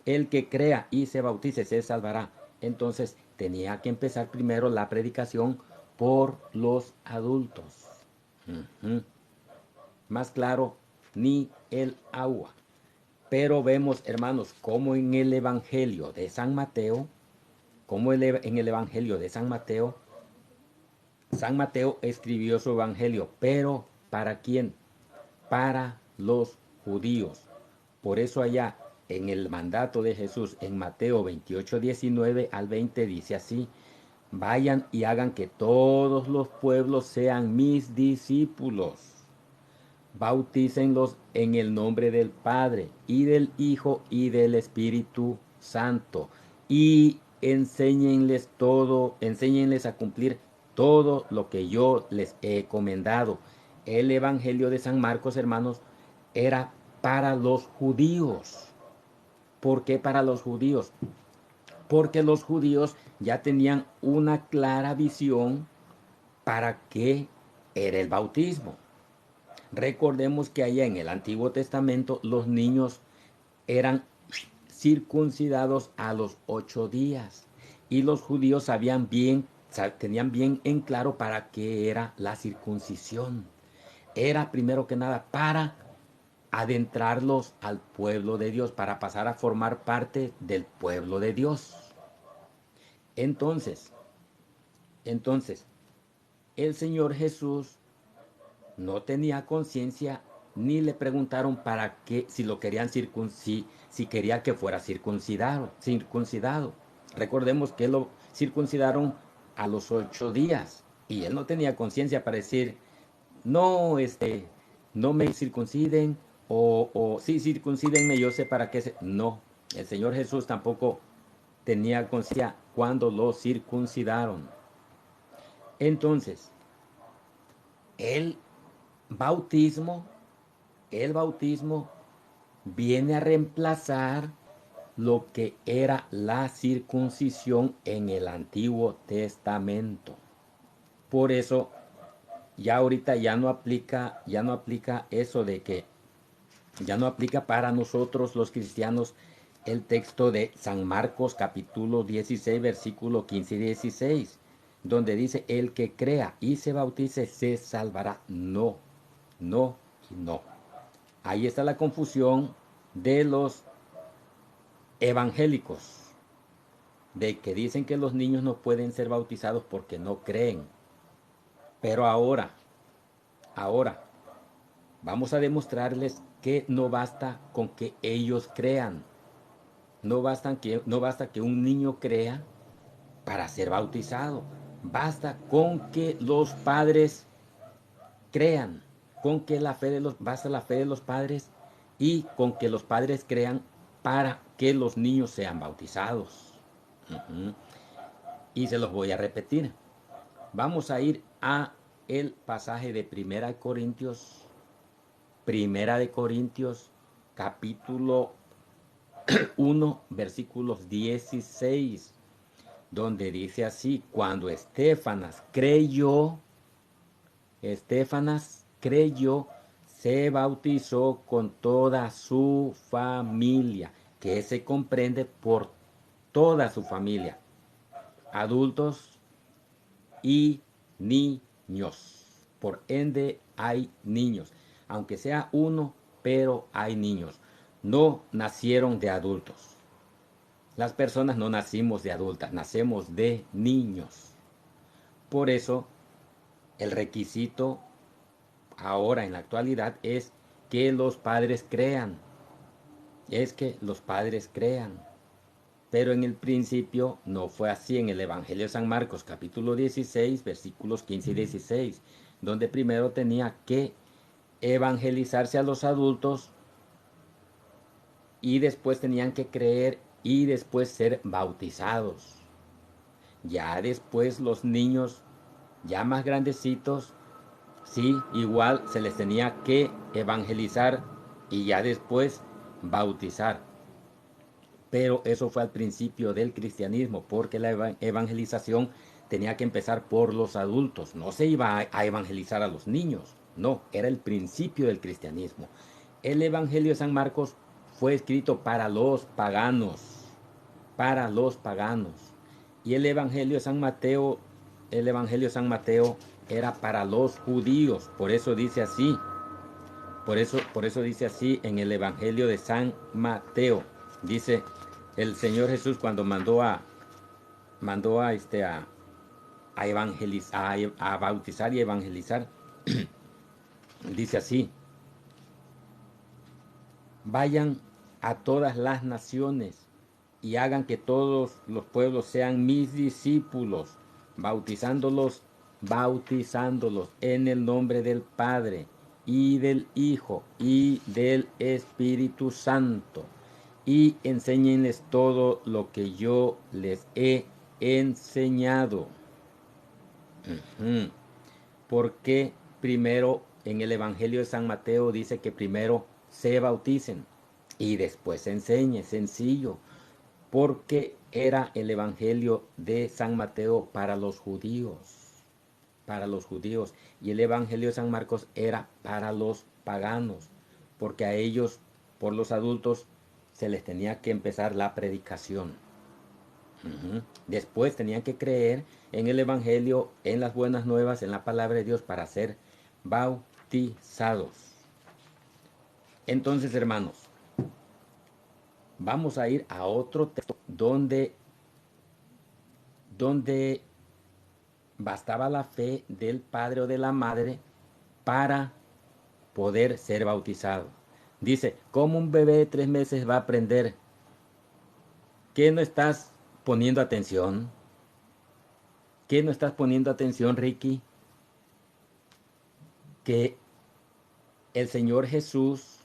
El que crea y se bautice se salvará. Entonces tenía que empezar primero la predicación por los adultos. Más claro, ni el agua. Pero vemos, hermanos, como en el Evangelio de San Mateo, en el Evangelio de San Mateo escribió su Evangelio, pero ¿para quién? Para los judíos. Por eso allá en el mandato de Jesús, en Mateo 28, 19 al 20, dice así: vayan y hagan que todos los pueblos sean mis discípulos. Bautícenlos en el nombre del Padre, y del Hijo, y del Espíritu Santo. Y enséñenles a cumplir todo lo que yo les he encomendado. El Evangelio de San Marcos, hermanos, era para los judíos. ¿Por qué para los judíos? Porque los judíos ya tenían una clara visión para qué era el bautismo. Recordemos que allá en el Antiguo Testamento los niños eran circuncidados a los 8 días. Y los judíos tenían bien en claro para qué era la circuncisión. Era primero que nada para adentrarlos al pueblo de Dios, para pasar a formar parte del pueblo de Dios. Entonces, el Señor Jesús no tenía conciencia, ni le preguntaron para qué, si lo querían si quería que fuera circuncidado. Recordemos que lo circuncidaron a los 8 días y él no tenía conciencia para decir: no, no me circunciden, o sí, circuncídenme, yo sé para qué. No, el Señor Jesús tampoco tenía conciencia cuando lo circuncidaron. Entonces, el bautismo viene a reemplazar lo que era la circuncisión en el Antiguo Testamento. Por eso ya ahorita ya no aplica eso de que ya no aplica para nosotros los cristianos el texto de San Marcos capítulo 16 versículo 15 y 16, donde dice: el que crea y se bautice se salvará. No, no y no. Ahí está la confusión de los evangélicos, de que dicen que los niños no pueden ser bautizados porque no creen. Pero ahora, vamos a demostrarles que no basta con que ellos crean. No basta que un niño crea para ser bautizado. Basta con que los padres crean, basta la fe de los padres, y con que los padres crean para que los niños sean bautizados. Y se los voy a repetir. Vamos a ir a el pasaje de Primera de Corintios, capítulo 1, versículos 16, donde dice así: cuando Estefanas creyó, se bautizó con toda su familia, que se comprende por toda su familia, adultos y niños. Por ende hay niños, aunque sea uno, pero hay niños. No nacieron de adultos. Las personas no nacimos de adultas, nacemos de niños. Por eso el requisito ahora en la actualidad es que los padres crean. Pero en el principio no fue así. En el Evangelio de San Marcos, capítulo 16, versículos 15 y 16, donde primero tenía que evangelizarse a los adultos, y después tenían que creer y después ser bautizados. Ya después los niños, ya más grandecitos, sí, igual se les tenía que evangelizar y ya después bautizar. Pero eso fue al principio del cristianismo, porque la evangelización tenía que empezar por los adultos. No se iba a evangelizar a los niños. No, era el principio del cristianismo. El Evangelio de San Marcos fue escrito para los paganos, para los paganos. Y el Evangelio de San Mateo, el Evangelio de San Mateo era para los judíos. Por eso dice así. Por eso dice así en el Evangelio de San Mateo. Dice el Señor Jesús cuando mandó a evangelizar, a bautizar y evangelizar. Dice así: vayan a todas las naciones y hagan que todos los pueblos sean mis discípulos, bautizándolos en el nombre del Padre y del Hijo y del Espíritu Santo, y enséñenles todo lo que yo les he enseñado. Porque primero en el Evangelio de San Mateo dice que primero se bauticen y después se enseñe, sencillo, porque era el Evangelio de San Mateo para los judíos, y el Evangelio de San Marcos era para los paganos, porque a ellos, por los adultos, se les tenía que empezar la predicación. Después tenían que creer en el Evangelio, en las buenas nuevas, en la palabra de Dios para ser bautizados. Entonces, hermanos, vamos a ir a otro texto donde bastaba la fe del padre o de la madre para poder ser bautizado. Dice, ¿cómo un bebé de 3 meses va a aprender? ¿Qué no estás poniendo atención? ¿Qué no estás poniendo atención, Ricky? Que el Señor Jesús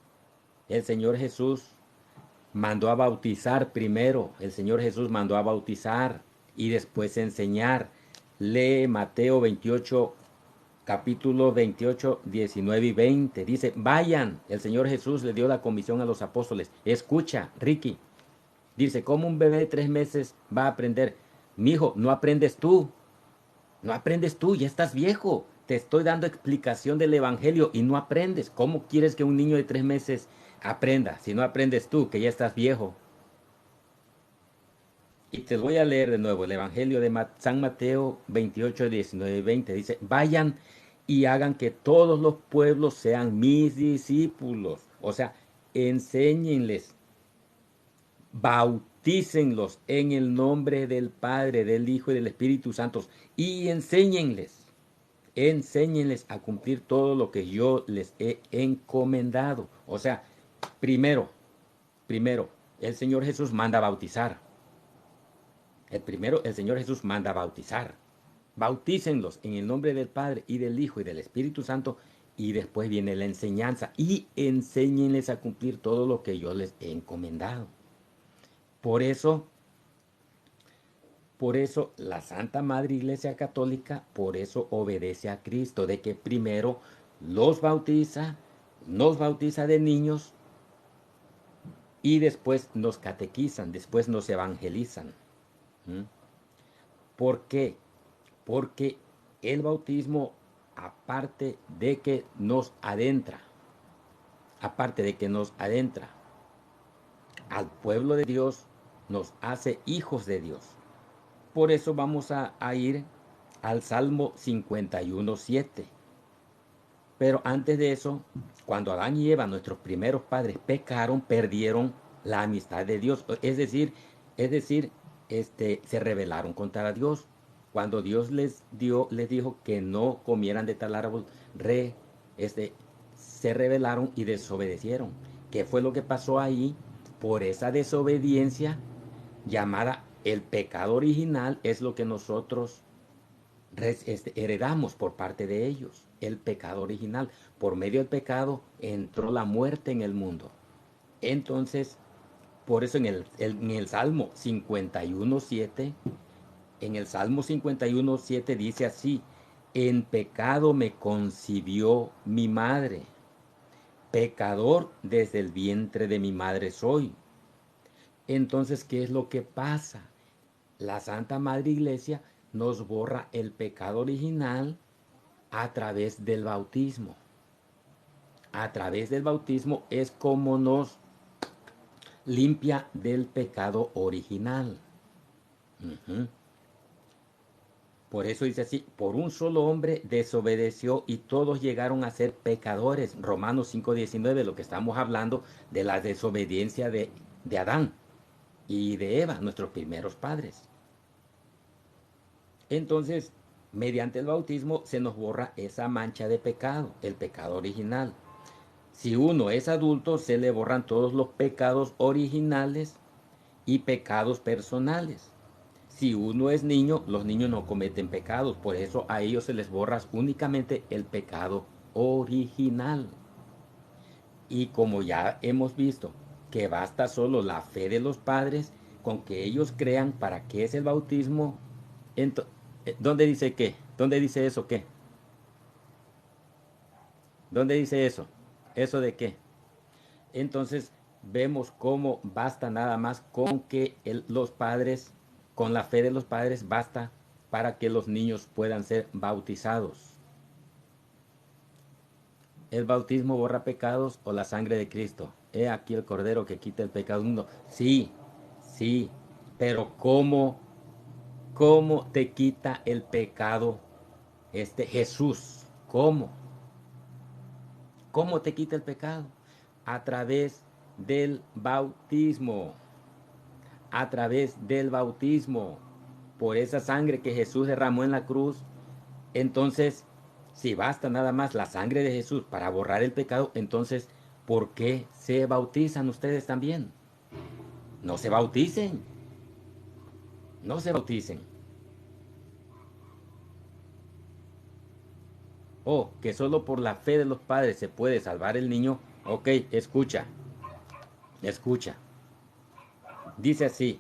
mandó a bautizar primero. El Señor Jesús mandó a bautizar y después enseñar. Lee Mateo 28, capítulo 28, 19 y 20. Dice, vayan. El Señor Jesús le dio la comisión a los apóstoles. Escucha, Ricky. Dice, ¿cómo un bebé de 3 meses va a aprender? Mijo, no aprendes tú. No aprendes tú, ya estás viejo. Te estoy dando explicación del Evangelio y no aprendes. ¿Cómo quieres que un niño de 3 meses aprenda si no aprendes tú, que ya estás viejo? Y te voy a leer de nuevo el Evangelio de San Mateo 28, 19 y 20. Dice, vayan y hagan que todos los pueblos sean mis discípulos. O sea, enséñenles, bautícenlos en el nombre del Padre, del Hijo y del Espíritu Santo y enséñenles a cumplir todo lo que yo les he encomendado. O sea, primero, el Señor Jesús manda a bautizar. El Señor Jesús manda a bautizar. Bautícenlos en el nombre del Padre y del Hijo y del Espíritu Santo. Y después viene la enseñanza. Y enséñenles a cumplir todo lo que yo les he encomendado. Por eso la Santa Madre Iglesia Católica, por eso obedece a Cristo, de que primero nos bautiza de niños y después nos catequizan, después nos evangelizan. ¿Por qué? Porque el bautismo, aparte de que nos adentra al pueblo de Dios, nos hace hijos de Dios. Por eso vamos a ir al Salmo 51:7. Pero antes de eso, cuando Adán y Eva, nuestros primeros padres, pecaron, perdieron la amistad de Dios. Es decir, se rebelaron contra Dios. Cuando Dios les dijo que no comieran de tal árbol, se rebelaron y desobedecieron. ¿Qué fue lo que pasó ahí? Por esa desobediencia llamada el pecado original, es lo que nosotros heredamos por parte de ellos, el pecado original. Por medio del pecado entró la muerte en el mundo. Entonces, por eso en el Salmo 51:7, dice así: en pecado me concibió mi madre, pecador desde el vientre de mi madre soy. Entonces, ¿qué es lo que pasa? La Santa Madre Iglesia nos borra el pecado original a través del bautismo. a través del bautismo es como nos limpia del pecado original. Ujú. Por eso dice así, por un solo hombre desobedeció y todos llegaron a ser pecadores. Romanos 5:19, lo que estamos hablando de la desobediencia de Adán y de Eva, nuestros primeros padres. Entonces, mediante el bautismo se nos borra esa mancha de pecado, el pecado original. Si uno es adulto, se le borran todos los pecados originales y pecados personales. Si uno es niño, los niños no cometen pecados, por eso a ellos se les borra únicamente el pecado original. Y como ya hemos visto que basta solo la fe de los padres con que ellos crean para qué es el bautismo, ¿dónde dice qué? ¿Dónde dice eso qué? ¿Dónde dice eso? ¿Eso de qué? Entonces vemos cómo basta nada más con que los padres, con la fe de los padres, basta para que los niños puedan ser bautizados. ¿El bautismo borra pecados o la sangre de Cristo? He aquí el Cordero que quita el pecado del mundo. Sí, sí, pero ¿cómo te quita el pecado Jesús? ¿Cómo? ¿Cómo te quita el pecado? A través del bautismo. A través del bautismo. Por esa sangre que Jesús derramó en la cruz. Entonces, si basta nada más la sangre de Jesús para borrar el pecado, entonces, ¿por qué se bautizan ustedes también? No se bauticen. No se bauticen. O que solo por la fe de los padres se puede salvar el niño. Ok, escucha. Escucha. Dice así.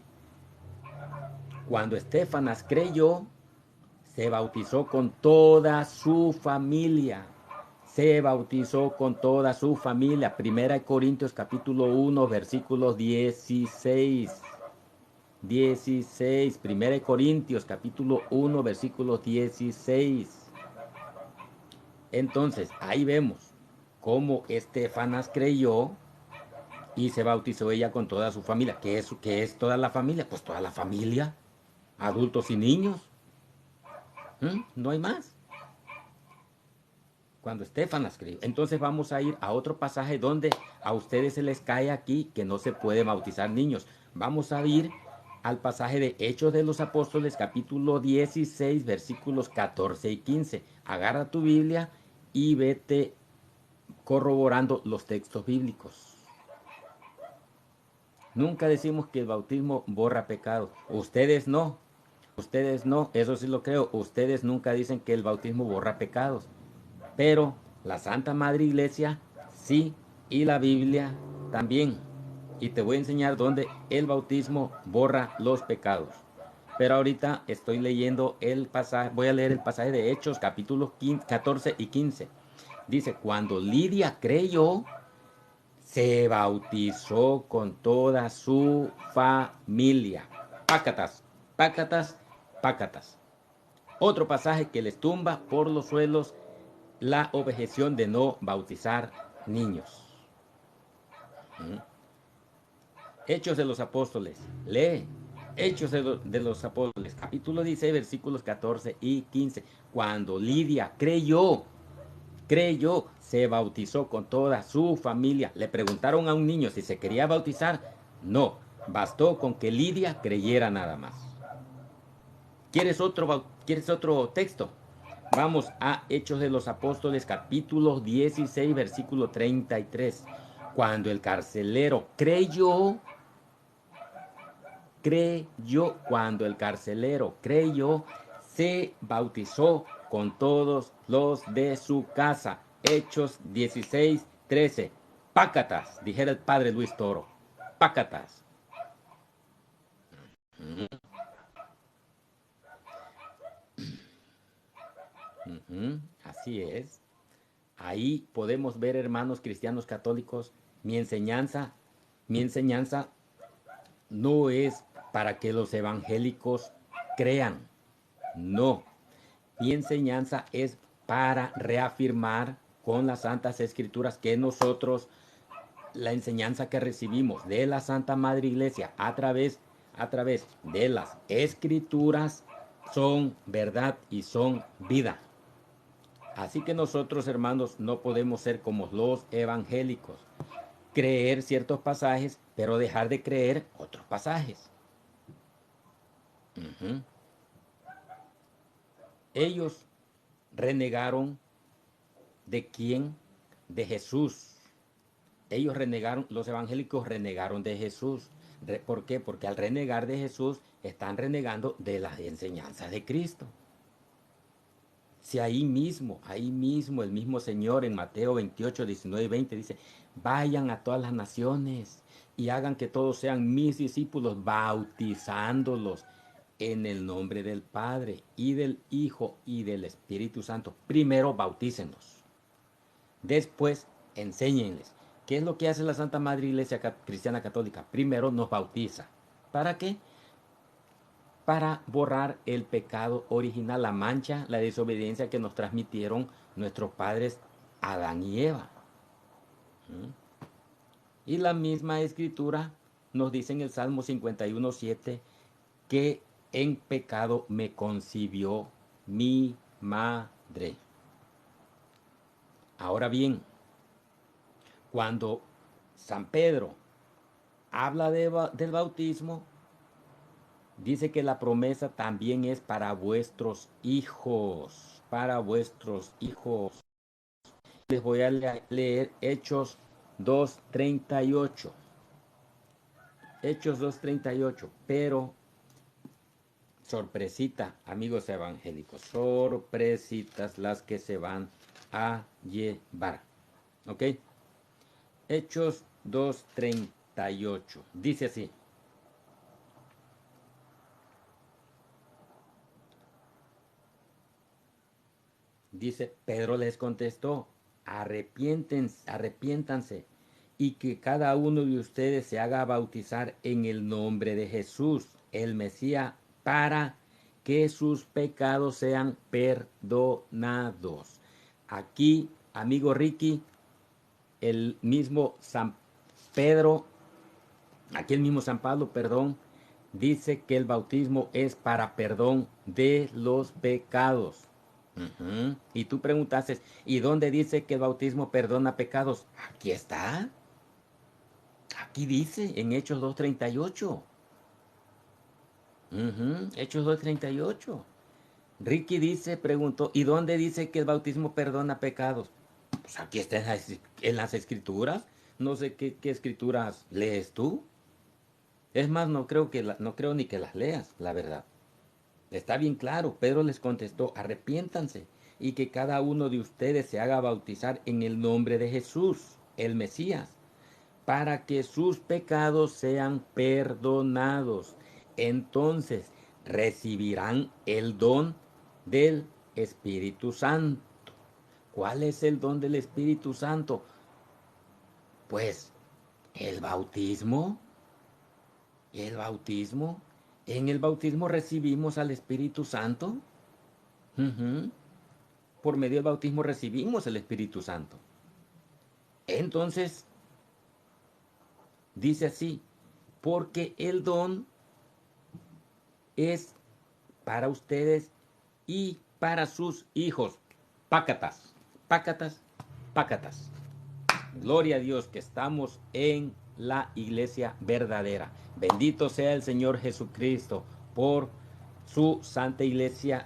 Cuando Estefanas creyó, se bautizó con toda su familia. Se bautizó con toda su familia. Primera de Corintios capítulo 1, versículos 16. 16. Primera de Corintios capítulo 1, versículos 16. Entonces, ahí vemos cómo Estefanas creyó y se bautizó ella con toda su familia. ¿Qué es toda la familia? Pues toda la familia, adultos y niños. No hay más. Cuando Estefanas creyó. Entonces vamos a ir a otro pasaje donde a ustedes se les cae aquí que no se puede bautizar niños. Vamos a ir al pasaje de Hechos de los Apóstoles, capítulo 16, versículos 14 y 15. Agarra tu Biblia y vete corroborando los textos bíblicos. Nunca decimos que el bautismo borra pecados. Ustedes no. Ustedes no. Eso sí lo creo. Ustedes nunca dicen que el bautismo borra pecados. Pero la Santa Madre Iglesia sí, y la Biblia también. Y te voy a enseñar dónde el bautismo borra los pecados. Pero ahorita estoy leyendo el pasaje, voy a leer el pasaje de Hechos, capítulos 14 y 15. Dice, cuando Lidia creyó, se bautizó con toda su familia. Pácatas, pácatas, pácatas. Otro pasaje que les tumba por los suelos la objeción de no bautizar niños. Hechos de los Apóstoles. Lee. Hechos de los Apóstoles. Capítulo 16, versículos 14 y 15. Cuando Lidia creyó, se bautizó con toda su familia. Le preguntaron a un niño si se quería bautizar. No, bastó con que Lidia creyera nada más. ¿Quieres otro texto? Vamos a Hechos de los Apóstoles, capítulo 16, versículo 33. Cuando el carcelero cuando el carcelero creyó, se bautizó con todos los de su casa. Hechos 16, 13. Pácatas, dijera el padre Luis Toro. Pácatas. Así es. Ahí podemos ver, hermanos cristianos católicos, mi enseñanza no es para que los evangélicos crean. No. Mi enseñanza es para reafirmar con las Santas Escrituras que nosotros, la enseñanza que recibimos de la Santa Madre Iglesia a través de las Escrituras son verdad y son vida. Así que nosotros, hermanos, no podemos ser como los evangélicos, creer ciertos pasajes, pero dejar de creer otros pasajes. Ellos renegaron ¿de quién? De Jesús. Ellos renegaron, los evangélicos renegaron de Jesús. ¿Por qué? Porque al renegar de Jesús están renegando de las enseñanzas de Cristo. Si ahí mismo, el mismo Señor en Mateo 28, 19 y 20 dice, vayan a todas las naciones y hagan que todos sean mis discípulos, bautizándolos en el nombre del Padre y del Hijo y del Espíritu Santo. Primero bautícenlos. Después enséñenles. ¿Qué es lo que hace la Santa Madre Iglesia Cristiana Católica? Primero nos bautiza. ¿Para qué? Para borrar el pecado original, la mancha, la desobediencia que nos transmitieron nuestros padres Adán y Eva. Y la misma Escritura nos dice en el Salmo 51:7 que en pecado me concibió mi madre. Ahora bien, cuando San Pedro habla del bautismo, dice que la promesa también es para vuestros hijos, para vuestros hijos. Les voy a leer Hechos 2:38. Hechos 2:38, pero sorpresita, amigos evangélicos, sorpresitas las que se van a llevar. ¿Ok? Hechos 2:38. Dice así. Dice, Pedro les contestó, arrepiéntanse y que cada uno de ustedes se haga bautizar en el nombre de Jesús, el Mesías, para que sus pecados sean perdonados. Aquí, amigo Ricky, el mismo San Pedro, aquí el mismo San Pablo, perdón, dice que el bautismo es para perdón de los pecados. Y tú preguntaste, ¿y dónde dice que el bautismo perdona pecados? Aquí está. Aquí dice, en Hechos 2:38. Hechos 2:38. Ricky dice, preguntó, ¿y dónde dice que el bautismo perdona pecados? Pues aquí está en las escrituras. No sé qué escrituras lees tú. Es más, no creo ni que las leas, la verdad. Está bien claro, Pedro les contestó, arrepiéntanse y que cada uno de ustedes se haga bautizar en el nombre de Jesús, el Mesías, para que sus pecados sean perdonados. Entonces recibirán el don del Espíritu Santo. ¿Cuál es el don del Espíritu Santo? Pues el bautismo. El bautismo. En el bautismo recibimos al Espíritu Santo. Por medio del bautismo recibimos el Espíritu Santo. Entonces, dice así, porque el don es para ustedes y para sus hijos. Pácatas, pácatas, pácatas. Gloria a Dios que estamos en la iglesia verdadera. Bendito sea el Señor Jesucristo por su santa iglesia,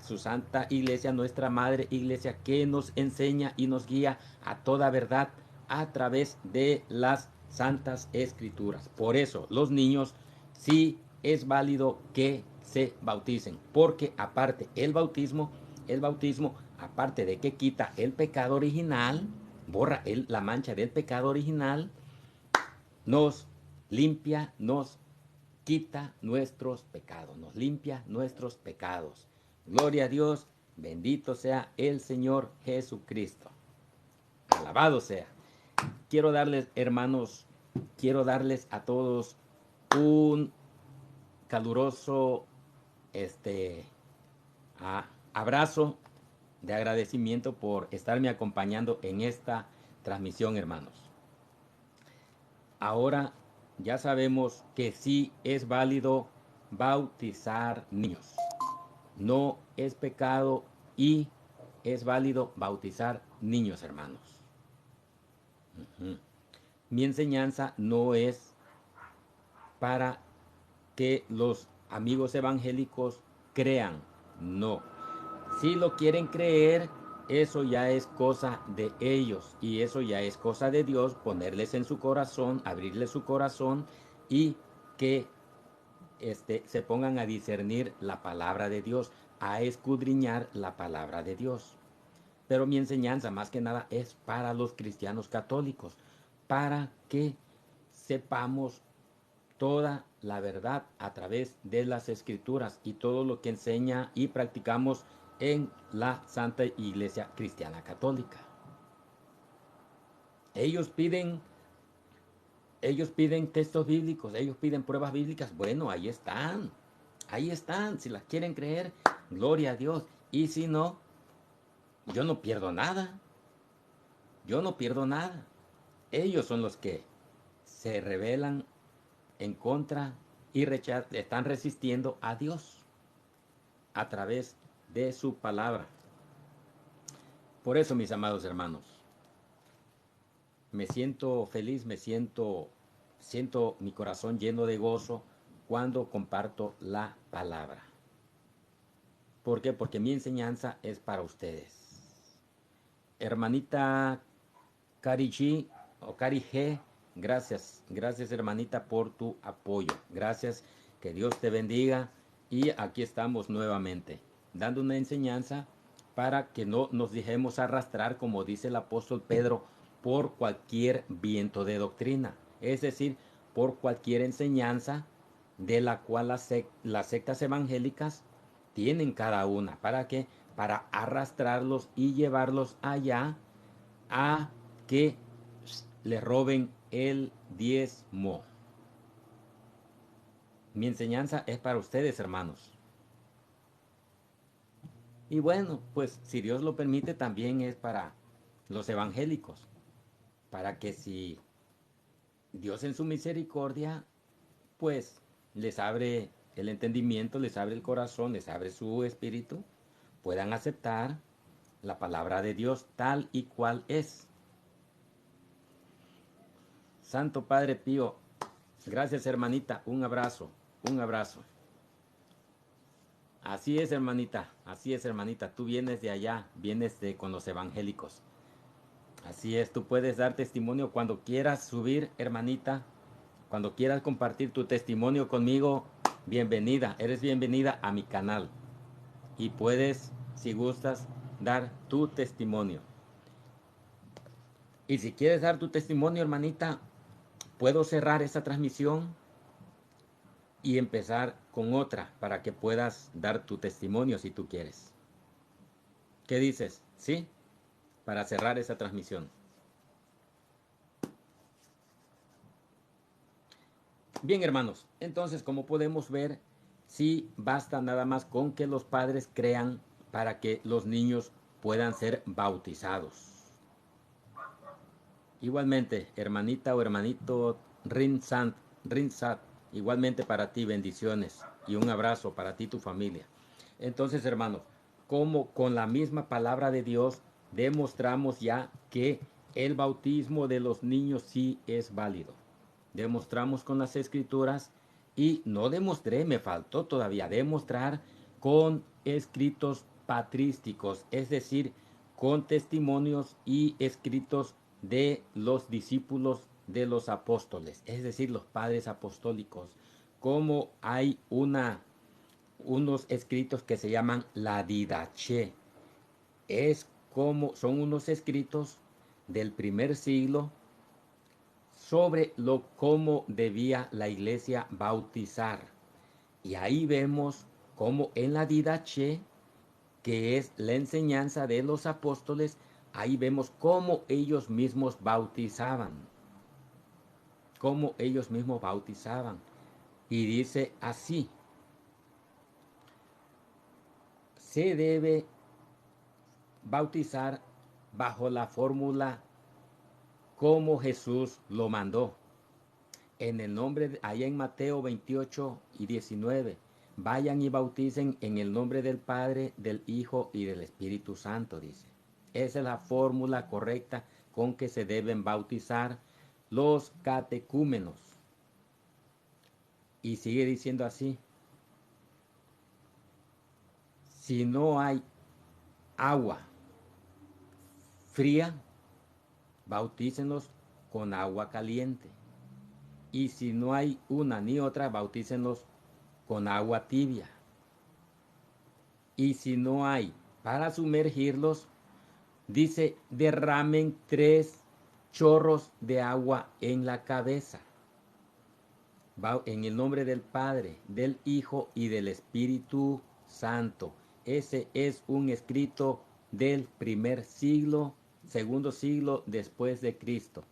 nuestra madre iglesia, que nos enseña y nos guía a toda verdad a través de las santas escrituras. Por eso los niños sí es válido que se bauticen, porque aparte el bautismo, aparte de que quita el pecado original, borra la mancha del pecado original, nos limpia, nos quita nuestros pecados, nos limpia nuestros pecados. Gloria a Dios, bendito sea el Señor Jesucristo. Alabado sea. Quiero darles, hermanos, a todos un caluroso abrazo de agradecimiento por estarme acompañando en esta transmisión, hermanos. Ahora ya sabemos que sí es válido bautizar niños. No es pecado y es válido bautizar niños, hermanos. Mi enseñanza no es para que los amigos evangélicos crean, no. Si lo quieren creer, eso ya es cosa de ellos y eso ya es cosa de Dios, ponerles en su corazón, abrirles su corazón y que se pongan a discernir la palabra de Dios, a escudriñar la palabra de Dios. Pero mi enseñanza más que nada es para los cristianos católicos, para que sepamos toda la verdad a través de las escrituras y todo lo que enseña y practicamos en la Santa Iglesia Cristiana Católica. Ellos piden textos bíblicos, ellos piden pruebas bíblicas. Bueno, ahí están. Ahí están. Si las quieren creer, gloria a Dios. Y si no, yo no pierdo nada. Yo no pierdo nada. Ellos son los que se rebelan en contra y están resistiendo a Dios a través de su palabra. Por eso, mis amados hermanos, me siento feliz, siento mi corazón lleno de gozo cuando comparto la palabra. ¿Por qué? Porque mi enseñanza es para ustedes. Hermanita Cari G o Cari G, gracias hermanita por tu apoyo. Gracias, que Dios te bendiga. Y aquí estamos nuevamente, dando una enseñanza para que no nos dejemos arrastrar, como dice el apóstol Pedro, por cualquier viento de doctrina. Es decir, por cualquier enseñanza de la cual las sectas evangélicas tienen cada una. ¿Para qué? Para arrastrarlos y llevarlos allá a que le roben el diezmo. Mi enseñanza es para ustedes, hermanos. Y bueno, pues si Dios lo permite, también es para los evangélicos. Para que si Dios en su misericordia, pues les abre el entendimiento, les abre el corazón, les abre su espíritu, puedan aceptar la palabra de Dios tal y cual es. Santo Padre Pío, gracias hermanita, un abrazo, un abrazo. Así es hermanita, tú vienes de allá, vienes de con los evangélicos. Así es, tú puedes dar testimonio cuando quieras subir, hermanita, cuando quieras compartir tu testimonio conmigo, bienvenida, eres bienvenida a mi canal. Y puedes, si gustas, dar tu testimonio. Y si quieres dar tu testimonio, hermanita, puedo cerrar esta transmisión y empezar con otra para que puedas dar tu testimonio si tú quieres. ¿Qué dices? ¿Sí? Para cerrar esa transmisión. Bien, hermanos, entonces como podemos ver, sí basta nada más con que los padres crean para que los niños puedan ser bautizados. Igualmente, hermanita o hermanito Rinsat, igualmente para ti bendiciones y un abrazo para ti y tu familia. Entonces, hermanos, como con la misma palabra de Dios demostramos ya que el bautismo de los niños sí es válido. Demostramos con las escrituras y no demostré, me faltó todavía demostrar con escritos patrísticos, es decir, con testimonios y escritos de los discípulos de los apóstoles, es decir, los padres apostólicos, como hay unos escritos que se llaman la Didache. Son unos escritos del primer siglo sobre cómo debía la iglesia bautizar. Y ahí vemos cómo en la Didache, que es la enseñanza de los apóstoles, ahí vemos cómo ellos mismos bautizaban. Cómo ellos mismos bautizaban. Y dice así: se debe bautizar bajo la fórmula como Jesús lo mandó. En el nombre, allá en Mateo 28 y 19, vayan y bauticen en el nombre del Padre, del Hijo y del Espíritu Santo, dice. Esa es la fórmula correcta con que se deben bautizar los catecúmenos. Y sigue diciendo así: si no hay agua fría, bautícenlos con agua caliente. Y si no hay una ni otra, bautícenlos con agua tibia. Y si no hay para sumergirlos, dice, derramen 3 chorros de agua en la cabeza. En el nombre del Padre, del Hijo y del Espíritu Santo. Ese es un escrito del primer siglo, segundo siglo después de Cristo.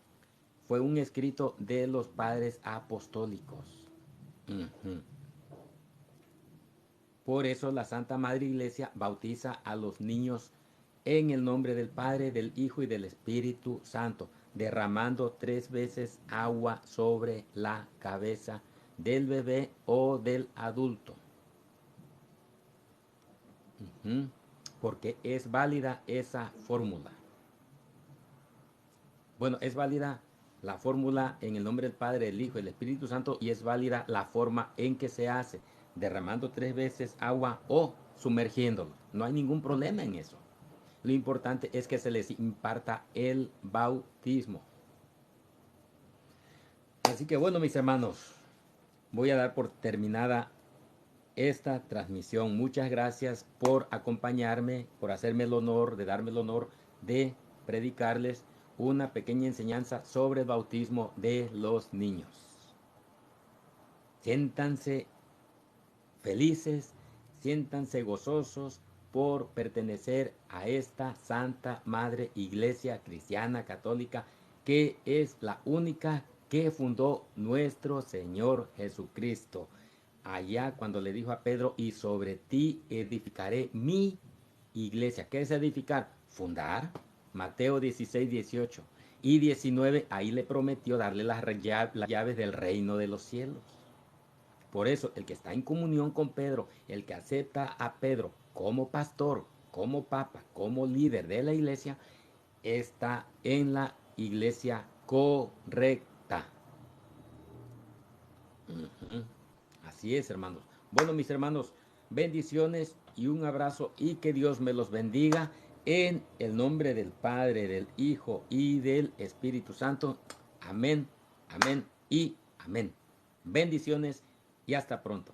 Fue un escrito de los padres apostólicos. Por eso la Santa Madre Iglesia bautiza a los niños en el nombre del Padre, del Hijo y del Espíritu Santo, derramando 3 veces agua sobre la cabeza del bebé o del adulto. Porque es válida esa fórmula. Bueno, es válida la fórmula en el nombre del Padre, del Hijo y del Espíritu Santo, y es válida la forma en que se hace, derramando 3 veces agua o sumergiéndolo. No hay ningún problema en eso. Lo importante es que se les imparta el bautismo. Así que bueno, mis hermanos, voy a dar por terminada esta transmisión. Muchas gracias por acompañarme, por hacerme el honor, de darme el honor de predicarles una pequeña enseñanza sobre el bautismo de los niños. Siéntanse felices, siéntanse gozosos por pertenecer a esta Santa Madre Iglesia Cristiana Católica, que es la única que fundó nuestro Señor Jesucristo. Allá cuando le dijo a Pedro, y sobre ti edificaré mi iglesia. ¿Qué es edificar? Fundar. Mateo 16, 18 y 19, ahí le prometió darle las llaves del reino de los cielos. Por eso, el que está en comunión con Pedro, el que acepta a Pedro como pastor, como papa, como líder de la iglesia, está en la iglesia correcta. Así es, hermanos. Bueno, mis hermanos, bendiciones y un abrazo, y que Dios me los bendiga en el nombre del Padre, del Hijo y del Espíritu Santo. Amén, amén y amén. Bendiciones y hasta pronto.